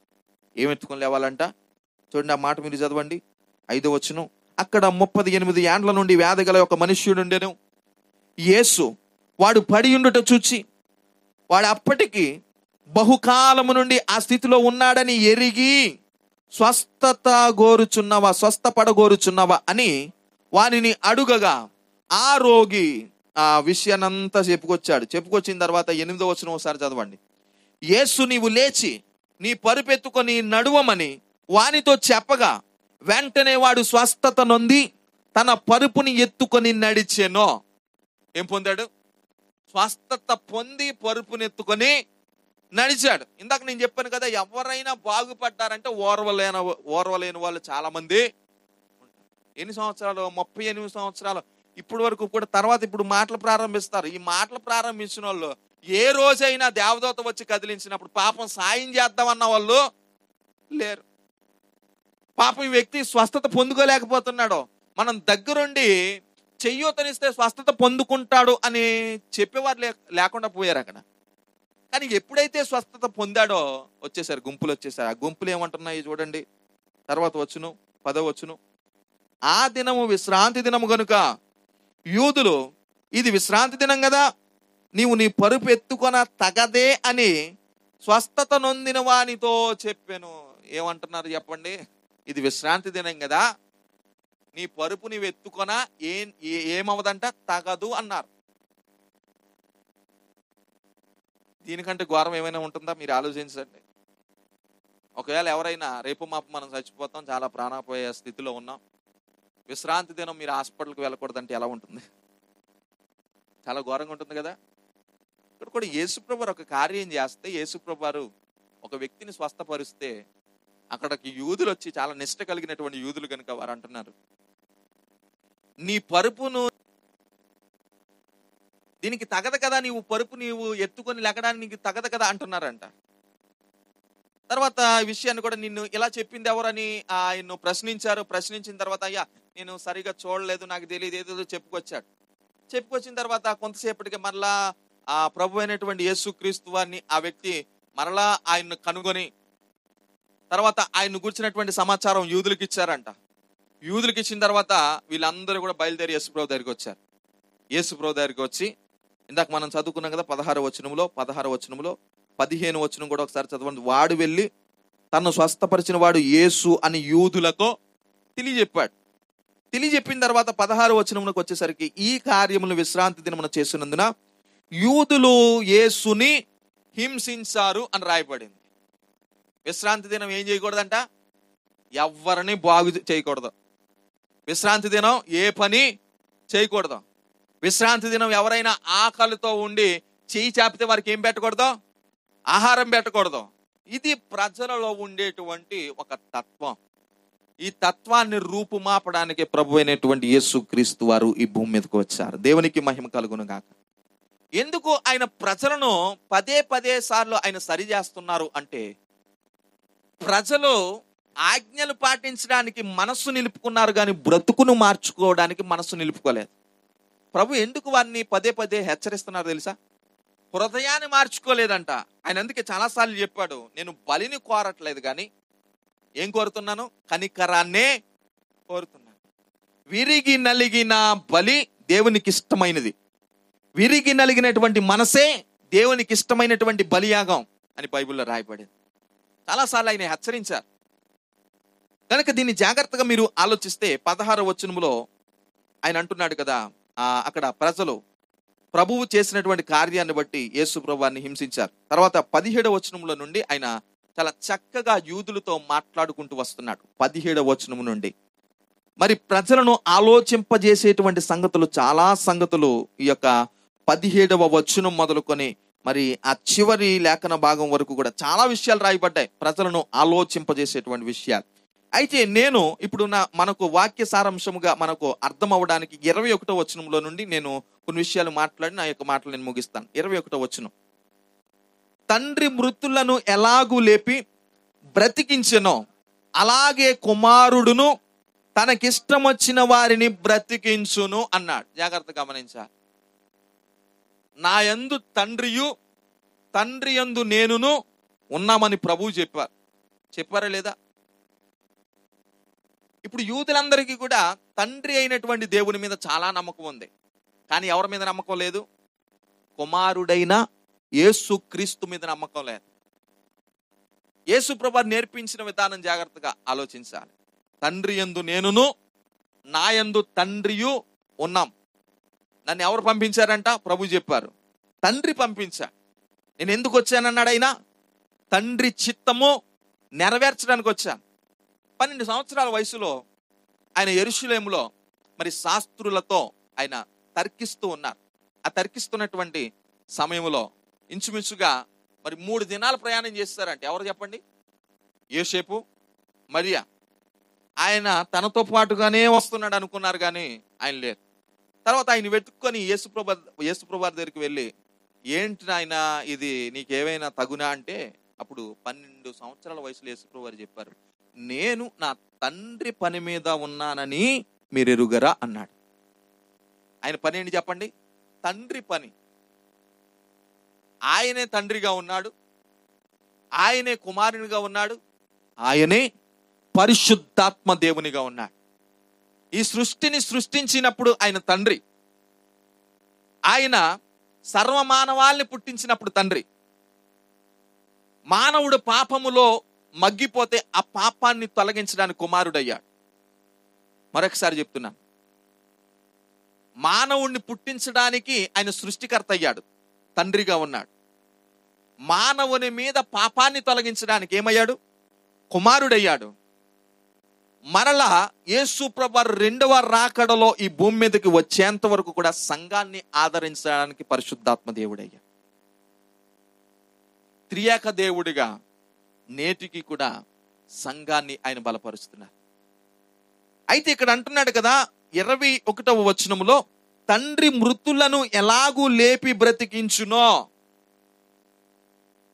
ఏం ఎత్తుకొని లేవాలంట? చూడండి ఆ మాట మీరు చదవండి, 5వ వచనం. అక్కడ 38 ఏండ్ల నుండి వ్యాధి గల ఒక మనుష్యుడుండెను. యేసు వాడు పడి ఉండుట చూచి, వాడు అప్పటికి బహుకాలము నుండి ఆ స్థితిలో ఉన్నాడని ఎరిగి, స్వస్థపడగోరుచున్నావా అని వానిని అడుగగా, ఆ రోగి ఆ విషయాన్నంతా చెప్పుకొచ్చిన తర్వాత 8వ వచనం ఒకసారి చదవండి. యేసు నీవు లేచి నీ పరుపెత్తుకొని నడువమని వానితో చెప్పగా, వెంటనే వాడు స్వస్థత నొంది తన పరుపుని ఎత్తుకొని నడిచెను. ఏం పొందాడు? స్వస్థత పొంది పరుపుని ఎత్తుకొని నడిచాడు. ఇందాక నేను చెప్పాను కదా, ఎవరైనా బాగుపడ్డారంటే ఓర్వలేని వాళ్ళు చాలా మంది. ఎన్ని సంవత్సరాలు? 38 సంవత్సరాలు. ఇప్పటి వరకు కూడా. తర్వాత ఇప్పుడు మాటలు ప్రారంభిస్తారు. ఈ మాటలు ప్రారంభించిన వాళ్ళు ఏ రోజైనా దేవదూత వచ్చి కదిలించినప్పుడు పాపం సాయం చేద్దామన్న వాళ్ళు లేరు. పాపం ఈ వ్యక్తి స్వస్థత పొందుకోలేకపోతున్నాడు. మనం దగ్గరుండి చెయ్యూతనిస్తే స్వస్థత పొందుకుంటాడు అని చెప్పేవారు లేకుండా పోయారు అక్కడ. కానీ ఎప్పుడైతే స్వస్థత పొందాడో వచ్చేసారు, గుంపులు వచ్చేసారు. ఆ గుంపులు ఏమంటున్నాయి చూడండి, తర్వాత వచ్చును 10వ వచనం. ఆ దినము విశ్రాంతి దినము గనుక యూదులు, ఇది విశ్రాంతి దినం కదా, నీవు నీ పరుపు ఎత్తుకొన తగదే అని స్వస్థత నొందిన వానితో చెప్పాను. ఏమంటున్నారు చెప్పండి? ఇది విశ్రాంతి దినం కదా, నీ పరుపు నీవు ఎత్తుకొన ఏమవదంట, తగదు అన్నారు. దీనికంటే ఘోరం ఏమైనా ఉంటుందా? మీరు ఆలోచించండి. ఒకవేళ ఎవరైనా రేపు మాపు మనం చచ్చిపోతాం, చాలా ప్రాణాపోయే స్థితిలో ఉన్నాం, విశ్రాంతి దినం మీరు హాస్పిటల్కి వెళ్ళకూడదంటే ఎలా ఉంటుంది? చాలా ఘోరంగా ఉంటుంది కదా. ఇక్కడ కూడా యేసుప్రభు వారు ఒక కార్యం చేస్తే, యేసుప్రభు వారు ఒక వ్యక్తిని స్వస్థపరిస్తే, అక్కడికి యూదులు వచ్చి, చాలా నిష్ట కలిగినటువంటి యూదులు కనుక వారు అంటున్నారు, నీ పరుపును దీనికి తగదు కదా, నీవు పరుపు నీవు ఎత్తుకొని లెగడానికి నీకు తగదు కదా అంటున్నారంట. తర్వాత ఈ విషయాన్ని కూడా నిన్ను ఇలా చెప్పింది ఎవరని ఆయన్ను ప్రశ్నించిన తర్వాత, అయ్యా నేను సరిగా చూడలేదు, నాకు తెలియదు, ఏదో చెప్పుకొచ్చిన తర్వాత కొంతసేపటికి మరలా ఆ ప్రభు అయినటువంటి యేసుక్రీస్తు వారిని ఆ వ్యక్తి మరలా ఆయన్ను కనుగొని తర్వాత ఆయన్ను గురించినటువంటి సమాచారం యూదులకు ఇచ్చారంట. యూదులకు ఇచ్చిన తర్వాత వీళ్ళందరూ కూడా బయలుదేరి యేసుప్రభు దగ్గరికి వచ్చారు. యేసుప్రభు దగ్గరికి వచ్చి ఇందాక మనం చదువుకున్నాం కదా 16వ వచనంలో 15వ వచనం కూడా ఒకసారి చదవండి. వాడు వెళ్ళి తను స్వస్థపరిచిన వాడు యేసు అని యూదులకు తెలియజెప్పాడు. తెలియజెప్పిన తర్వాత 16వ వచనంలోకి వచ్చేసరికి ఈ కార్యములను విశ్రాంతి దినమున చేసినందున యూదులు యేసుని హింసించారు అని రాయబడింది. విశ్రాంతి దినం ఏం చేయకూడదంట? ఎవరిని బాగు చేయకూడదు. విశ్రాంతి దినం ఏ పని చేయకూడదు. విశ్రాంతి దినం ఎవరైనా ఆకలితో ఉండి చేయి చాపితే వారికి ఏం పెట్టకూడదు? ఆహారం పెట్టకూడదు. ఇది ప్రజలలో ఉండేటువంటి ఒక తత్వం. ఈ తత్వాన్ని రూపుమాపడానికి ప్రభు అయినటువంటి యేసుక్రీస్తు వారు ఈ భూమి మీదకి వచ్చారు. దేవునికి మహిమ కలుగును గాక. ఎందుకు ఆయన ప్రజలను పదే సార్లు ఆయన సరి చేస్తున్నారు అంటే, ప్రజలు ఆజ్ఞలు పాటించడానికి మనస్సు నిలుపుకున్నారు కానీ బ్రతుకును మార్చుకోవడానికి మనస్సు నిలుపుకోలేదు. ప్రభు ఎందుకు వారిని పదే హెచ్చరిస్తున్నారు తెలుసా? హృదయాన్ని మార్చుకోలేదంట. ఆయన అందుకే చాలాసార్లు చెప్పాడు, నేను బలిని కోరట్లేదు కానీ ఏం కోరుతున్నాను? కనికరాన్నే కోరుతున్నాను. విరిగి నలిగిన బలి దేవునికి ఇష్టమైనది. విరిగి నలిగినటువంటి మనసే దేవునికి ఇష్టమైనటువంటి బలియాగం అని బైబిల్లో రాయబడింది. చాలాసార్లు ఆయన హెచ్చరించారు. కనుక దీన్ని జాగ్రత్తగా మీరు ఆలోచిస్తే 16వ వచనంలో ఆయన అంటున్నాడు కదా, అక్కడ ప్రజలు ప్రభువు చేసినటువంటి కార్యాన్ని బట్టి యేసు ప్రభువాన్ని హింసించారు. తర్వాత 17వ వచనంలో నుండి ఆయన చాలా చక్కగా యూదులతో మాట్లాడుకుంటూ వస్తున్నాడు. 17వ వచనం నుండి మరి ప్రజలను ఆలోచింపజేసేటువంటి సంగతులు, చాలా సంగతులు ఈ యొక్క 17వ వచనం మొదలుకొని మరి ఆ చివరి లేఖన భాగం వరకు కూడా చాలా విషయాలు రాయబడ్డాయి, ప్రజలను ఆలోచింపజేసేటువంటి విషయాలు. అయితే నేను ఇప్పుడు మనకు వాక్య సారాంశముగా మనకు అర్థం అవ్వడానికి 21వ వచనంలో నుండి నేను కొన్ని విషయాలు మాట్లాడి నా యొక్క మాటలు నేను ముగిస్తాను. 21వ వచనం, తండ్రి మృతులను ఎలాగూ లేపి బ్రతికించెనో అలాగే కుమారుడును తనకిష్టం వచ్చిన వారిని బ్రతికించును అన్నాడు. జాగ్రత్త గమనించాలి. నా యందు తండ్రియు తండ్రి యందు నేనును ఉన్నామని ప్రభువు చెప్పారా లేదా? ఇప్పుడు యూదులందరికీ కూడా తండ్రి అయినటువంటి దేవుని మీద చాలా నమ్మకం ఉంది. కానీ ఎవరి మీద నమ్మకం లేదు? కుమారుడైన యేసు క్రీస్తు మీద నమ్మకం లేదు. యేసు ప్రభువు నేర్పించిన విధానం జాగ్రత్తగా ఆలోచించాలి. తండ్రి యందు నేనును నా యందు తండ్రియు ఉన్నాం. నన్ను ఎవరు పంపించారంట? ప్రభు చెప్పారు, తండ్రి పంపించా. నేను ఎందుకు వచ్చానన్నాడు ఆయన? తండ్రి చిత్తము నెరవేర్చడానికి వచ్చాను. 12 సంవత్సరాల వయసులో ఆయన యెరూషలేములో మరి శాస్త్రులతో ఆయన తర్కిస్తూ ఉన్నారు. ఆ తర్కిస్తున్నటువంటి సమయంలో ఇంచుమించుగా మరి 3 దినాలు ప్రయాణం చేస్తారంటే ఎవరు చెప్పండి? యోసేపు, మరియా. ఆయన తనతో పాటుగానే వస్తున్నాడు అనుకున్నారు కానీ ఆయన లేరు. తర్వాత ఆయన వెతుక్కొని యేసుప్రభు దగ్గరికి వెళ్ళి, ఏంటి నాయన ఇది, నీకేమైనా తగునా అంటే అప్పుడు 12 సంవత్సరాల వయసులో యేసుప్రభు వారు చెప్పారు, నేను నా తండ్రి పని మీద ఉన్నానని మీరు ఎరుగరా అన్నాడు. ఆయన పని ఏంటి చెప్పండి? తండ్రి పని. ఆయనే తండ్రిగా ఉన్నాడు, ఆయనే కుమారునిగా ఉన్నాడు, ఆయనే పరిశుద్ధాత్మ దేవునిగా ఉన్నాడు. ఈ సృష్టిని సృష్టించినప్పుడు ఆయన తండ్రి, ఆయన సర్వమానవాల్ని పుట్టించినప్పుడు తండ్రి. మానవుడు పాపములో మగ్గిపోతే ఆ పాపాన్ని తొలగించడానికి కుమారుడయ్యాడు. మరొకసారి చెప్తున్నాను, మానవుణ్ణి పుట్టించడానికి ఆయన సృష్టికర్త అయ్యాడు, తండ్రిగా ఉన్నాడు. మానవుని మీద పాపాన్ని తొలగించడానికి ఏమయ్యాడు? కుమారుడయ్యాడు. మరలా యేసు ప్రభువు 2వ రాకడలో ఈ భూమి మీదకి వచ్చేంత వరకు కూడా సంఘాన్ని ఆదరించడానికి పరిశుద్ధాత్మ దేవుడయ్యాడు. త్రియేక దేవుడిగా నేటికి కూడా సంఘాన్ని ఆయన బలపరుస్తున్నారు. అయితే ఇక్కడ అంటున్నాడు కదా 21వ వచనంలో, తండ్రి మృతులను ఎలాగూ లేపి బ్రతికించునో.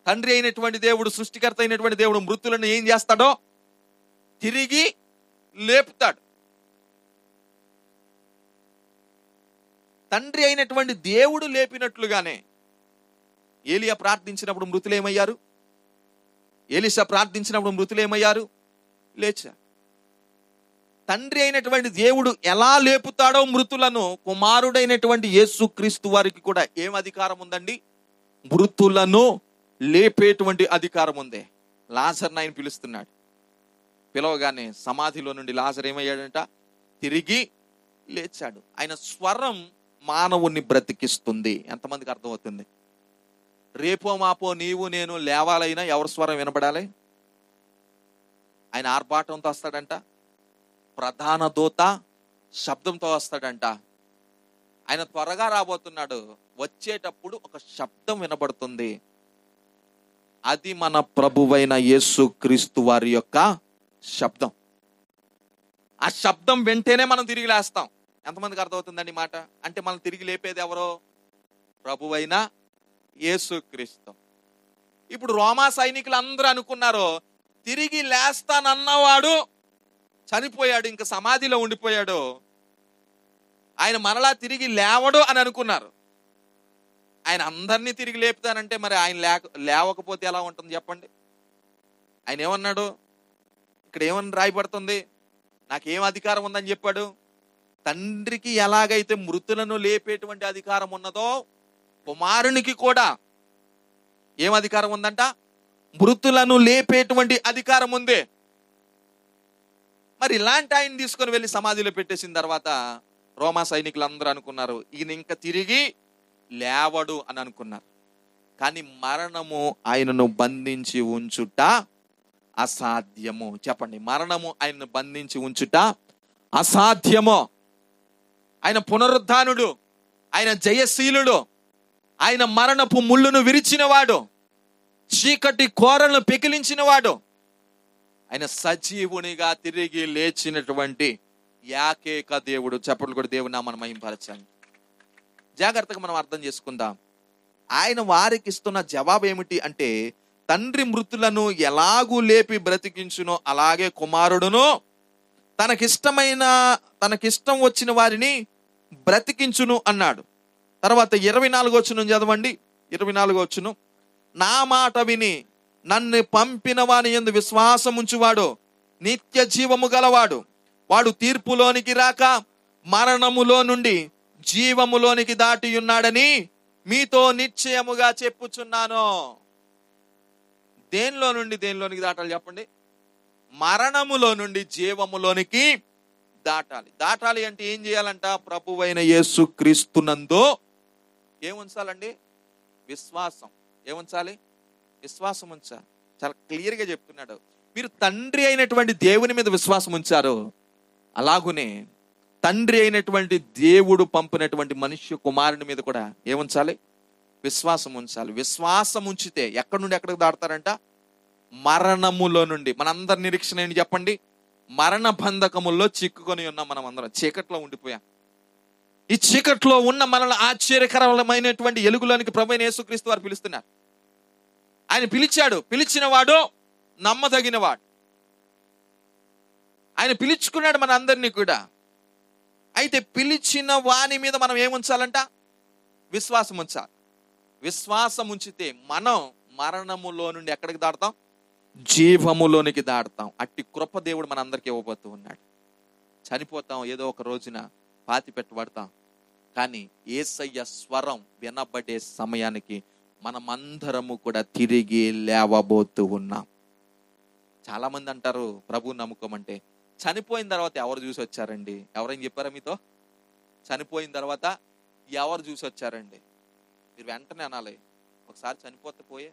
తండ్రి అయినటువంటి దేవుడు, సృష్టికర్త అయినటువంటి దేవుడు మృతులను ఏం చేస్తాడో? తిరిగి లేపుతాడు. తండ్రి అయినటువంటి దేవుడు లేపినట్లుగానే ఏలియా ప్రార్థించినప్పుడు మృతులు ఏమయ్యారు? ఎలీషా ప్రార్థించినప్పుడు మృతులు ఏమయ్యారు? లేచారు. తండ్రి అయినటువంటి దేవుడు ఎలా లేపుతాడో మృతులను, కుమారుడైనటువంటి యేసుక్రీస్తు వారికి కూడా ఏం అధికారం ఉందండి? మృతులను లేపేటువంటి అధికారం ఉంది. లాజర్ని ఆయన పిలుస్తున్నాడు. పిలవగానే సమాధిలో నుండి లాజర్ ఏమయ్యాడంట? తిరిగి లేచాడు. ఆయన స్వరం మానవుణ్ణి బ్రతికిస్తుంది. ఎంతమందికి అర్థమవుతుంది? రేపో మాపో నీవు నేను లేవాలైనా ఎవరి స్వరం వినపడాలి? ఆయన ఆర్భాటంతో వస్తాడంట, ప్రధాన దూత శబ్దంతో వస్తాడంట. ఆయన త్వరగా రాబోతున్నాడు. వచ్చేటప్పుడు ఒక శబ్దం వినబడుతుంది. అది మన ప్రభువైన యేసుక్రీస్తు వారి యొక్క శబ్దం. ఆ శబ్దం వెంటనే మనం తిరిగి లేస్తాం. ఎంతమందికి అర్థమవుతుందండి మాట? అంటే మనం తిరిగి లేపేది ఎవరో? ప్రభువైన యేసుక్రీస్తు. ఇప్పుడు రోమా సైనికులు అందరూ అనుకున్నారు, తిరిగి లేస్తానన్నవాడు చనిపోయాడు, ఇంకా సమాధిలో ఉండిపోయాడు, ఆయన మరలా తిరిగి లేవడు అని అనుకున్నారు. ఆయన అందరినీ తిరిగి లేపుతానంటే మరి ఆయన లేవకపోతే ఎలా ఉంటుంది చెప్పండి? ఆయన ఏమన్నాడు? ఇక్కడ ఏమని రాయబడుతుంది? నాకేం అధికారం ఉందని చెప్పాడు? తండ్రికి ఎలాగైతే మృతులను లేపేటువంటి అధికారం ఉన్నదో కుమారునికి కూడా ఏం అధికారం ఉందంట? మృతులను లేపేటువంటి అధికారం ఉంది. మరి ఇలాంటి ఆయన తీసుకొని వెళ్ళి సమాధిలో పెట్టేసిన తర్వాత రోమా సైనికులు అందరూ అనుకున్నారు, ఈయన ఇంకా తిరిగి లేవడు అని అనుకున్నారు. కానీ మరణము ఆయనను బంధించి ఉంచుట అసాధ్యము. చెప్పండి, మరణము ఆయనను బంధించి ఉంచుట అసాధ్యము. ఆయన పునరుద్ధానుడు, ఆయన జయశీలుడు, ఆయన మరణపు ముళ్ళును విరిచినవాడు, చీకటి కోరలను పెకిలించినవాడు, ఆయన సజీవునిగా తిరిగి లేచినటువంటి ఏకైక దేవుడు. చెప్పండి కూడా దేవుని నామమున మహిమపరచండి. జాగ్రత్తగా మనం అర్థం చేసుకుందాం. ఆయన వారికి ఇస్తున్న జవాబు ఏమిటి అంటే, తండ్రి మృతులను ఎలాగూ లేపి బ్రతికించునో అలాగే కుమారుడును తనకిష్టం వచ్చిన వారిని బ్రతికించును అన్నాడు. తర్వాత 24వ వచనం చదవండి. 24వ వచనం, నా మాట విని నన్ను పంపిన వాని యందు విశ్వాసం ఉంచువాడు నిత్య జీవము గలవాడు. వాడు తీర్పులోనికి రాక మరణములో నుండి జీవములోనికి దాటి ఉన్నాడని మీతో నిశ్చయముగా చెప్పుచున్నాను. దేనిలోనికి దాటాలి చెప్పండి? మరణములో నుండి జీవములోనికి దాటాలి. దాటాలి అంటే ఏం చేయాలంట? ప్రభువైన యేసుక్రీస్తునందు ఏం ఉంచాలండి? విశ్వాసం. ఏముంచాలి? విశ్వాసం ఉంచాలి. చాలా క్లియర్గా చెప్తున్నాడు. మీరు తండ్రి అయినటువంటి దేవుని మీద విశ్వాసం ఉంచారు, అలాగునే తండ్రి అయినటువంటి దేవుడు పంపినటువంటి మనుష్య కుమారుని మీద కూడా ఏముంచాలి? విశ్వాసం ఉంచాలి. విశ్వాసం ఉంచితే ఎక్కడి నుండి ఎక్కడికి దాడతారంట? మరణములో నుండి. మనందరి నిరీక్షణ ఏంటి చెప్పండి? మరణ బంధకముల్లో చిక్కుకొని ఉన్నాం. మనం అందరం చీకట్లో ఉండిపోయాం. ఈ చీకట్లో ఉన్న మనల్ని ఆశ్చర్యకరమైనటువంటి ఎలుగులోనికి ప్రభువైన యేసుక్రీస్తు వారు పిలుస్తున్నారు. ఆయన పిలిచాడు. పిలిచిన వాడు నమ్మదగినవాడు. ఆయన పిలుచుకున్నాడు మన అందరినీ కూడా. అయితే పిలిచిన వాని మీద మనం ఏముంచాలంట? విశ్వాసం ఉంచాలి. విశ్వాసం ఉంచితే మనం మరణములో నుండి ఎక్కడికి దాడతాం? జీవములోనికి దాడతాం. అట్టి కృప దేవుడు మన అందరికి ఇవ్వబోతూ ఉన్నాడు. చనిపోతాం, ఏదో ఒక రోజున పాతి పెట్టబడతాం. కానీ యేసయ్య స్వరం వినబడే సమయానికి మనమందరము కూడా తిరిగి లేవబోతూ ఉన్నాం. చాలా మంది అంటారు ప్రభు నమ్ముకోమంటే, చనిపోయిన తర్వాత ఎవరు చూసి వచ్చారండి? ఎవరైనా చెప్పారా మీతో? చనిపోయిన తర్వాత ఎవరు చూసి వచ్చారండి? మీరు వెంటనే అనాలి, ఒకసారి చనిపోతే పోయే.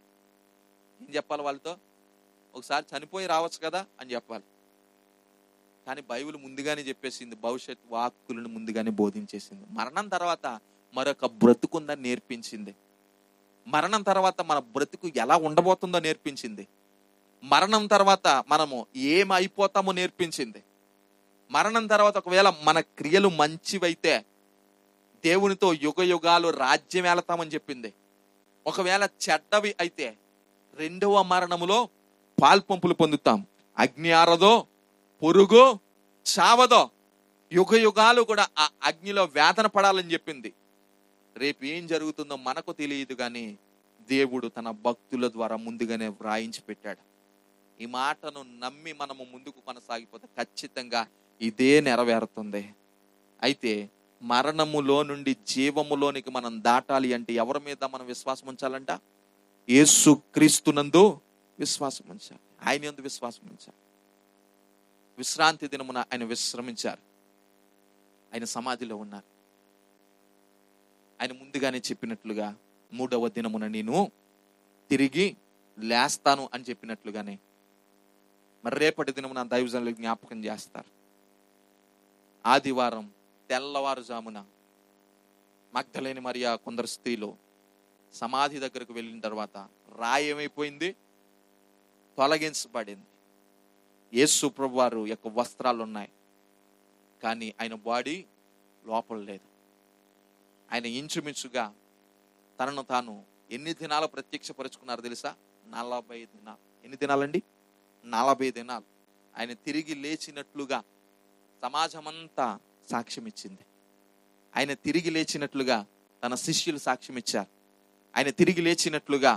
ఏం చెప్పాలి వాళ్ళతో? ఒకసారి చనిపోయి రావచ్చు కదా అని చెప్పాలి. కానీ బైబిల్ ముందుగానే చెప్పేసింది, భవిష్యత్ వాక్కులను ముందుగానే బోధించేసింది. మరణం తర్వాత మరొక బ్రతుకుందని నేర్పించింది. మరణం తర్వాత మన బ్రతుకు ఎలా ఉండబోతుందో నేర్పించింది. మరణం తర్వాత మనము ఏమైపోతామో నేర్పించింది. మరణం తర్వాత ఒకవేళ మన క్రియలు మంచివైతే దేవునితో యుగ యుగాలు రాజ్యం ఏలతామని చెప్పింది. ఒకవేళ చెడ్డవి అయితే రెండవ మరణములో పాల్పంపులు పొందుతాం. అగ్ని ఆరదో, పొరుగు చావదో, యుగ యుగాలు కూడా ఆ అగ్నిలో వేదన పడాలని చెప్పింది. రేపు ఏం జరుగుతుందో మనకు తెలియదు, కానీ దేవుడు తన భక్తుల ద్వారా ముందుగానే వ్రాయించి పెట్టాడు. ఈ మాటను నమ్మి మనము ముందుకు కొనసాగిపోతే ఖచ్చితంగా ఇదే నెరవేరుతుంది. అయితే మరణములో నుండి జీవములోనికి మనం దాటాలి అంటే ఎవరి మీద మనం విశ్వాసం ఉంచాలంట? యేసు క్రీస్తునందు విశ్వాసం ఉంచాలి. ఆయన యందు విశ్వాసం ఉంచాలి. విశ్రాంతి దినమున ఆయన విశ్రమించారు. ఆయన సమాధిలో ఉన్నారు. ఆయన ముందుగానే చెప్పినట్లుగా 3వ దినమున నేను తిరిగి లేస్తాను అని చెప్పినట్లుగానే మరి రేపటి దినమున దైవజనులు జ్ఞాపకం చేస్తారు. ఆదివారం తెల్లవారుజామున మగ్దలేని మరియా కొందరు స్త్రీలు సమాధి దగ్గరకు వెళ్ళిన తర్వాత రాయి ఏమైపోయింది? తొలగించబడింది. యేసు ప్రభువారు యొక్క వస్త్రాలు ఉన్నాయి, కానీ ఆయన బాడీ లోపల లేదు. ఆయన ఇంచుమించుగా తనను తాను ఎన్ని దినాలు ప్రత్యక్షపరుచుకున్నారు తెలుసా? 40 దినాలు. ఎన్ని దినాలండి? 40 దినాలు. ఆయన తిరిగి లేచినట్లుగా సమాజమంతా సాక్ష్యం ఇచ్చింది. ఆయన తిరిగి లేచినట్లుగా తన శిష్యులు సాక్ష్యం ఇచ్చారు. ఆయన తిరిగి లేచినట్లుగా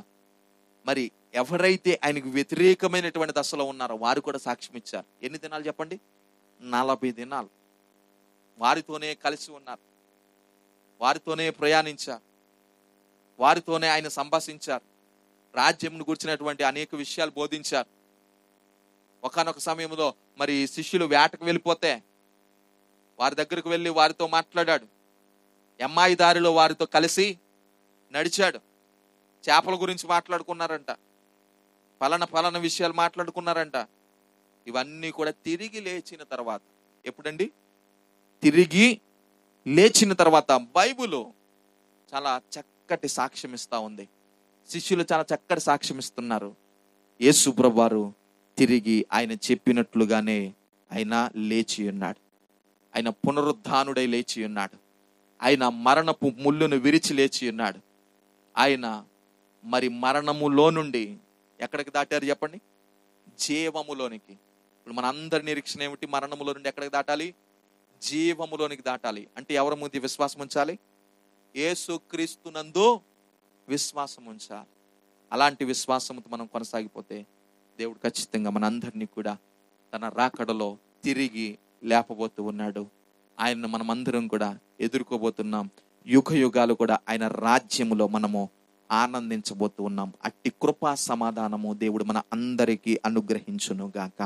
మరి ఎవరైతే ఆయనకు వ్యతిరేకమైనటువంటి దశలో ఉన్నారో వారు కూడా సాక్ష్యం ఇచ్చారు. ఎన్ని దినాలు చెప్పండి? 40 దినాలు. వారితోనే కలిసి ఉన్నారు, వారితోనే ప్రయాణించారు, వారితోనే ఆయన సంభాషించారు, రాజ్యంను గురించినటువంటి అనేక విషయాలు బోధించారు. ఒకానొక సమయంలో మరి శిష్యులు వేటకు వెళ్ళిపోతే వారి దగ్గరకు వెళ్ళి వారితో మాట్లాడాడు. ఎమ్మాయి దారిలో వారితో కలిసి నడిచాడు. చేపల గురించి మాట్లాడుకున్నారంట, పలానా విషయాలు మాట్లాడుకున్నారంట. ఇవన్నీ కూడా తిరిగి లేచిన తర్వాత. ఎప్పుడండి? తిరిగి లేచిన తర్వాత. బైబిల్ చాలా చక్కటి సాక్ష్యం ఇస్తా ఉంది. శిష్యులు చాలా చక్కటి సాక్ష్యం ఇస్తున్నారు. యేసు ప్రభువారు తిరిగి ఆయన చెప్పినట్లుగానే ఆయన లేచి ఉన్నాడు. ఆయన పునరుద్ధానుడై లేచి ఉన్నాడు. ఆయన మరణపు ముళ్ళును విరిచి లేచి ఉన్నాడు. ఆయన మరి మరణములో నుండి ఎక్కడికి దాటారు చెప్పండి? జీవములోనికి. ఇప్పుడు మన అందరి నిరీక్షణ ఏమిటి? మరణములో నుండి ఎక్కడికి దాటాలి? జీవములోనికి దాటాలి. అంటే ఎవరి ముందు విశ్వాసం ఉంచాలి? యేసు క్రీస్తునందు విశ్వాసం ఉంచాలి. అలాంటి విశ్వాసంతో మనం కొనసాగిపోతే దేవుడు ఖచ్చితంగా మనందరినీ కూడా తన రాకడలో తిరిగి లేపబోతూ ఉన్నాడు. ఆయనను మనం అందరం కూడా ఎదుర్కోబోతున్నాం. యుగ యుగాలు కూడా ఆయన రాజ్యములో మనము ఆనందించబోతూ ఉన్నాం. అట్టి కృపా సమాధానము దేవుడు మన అందరికీ అనుగ్రహించును గాక.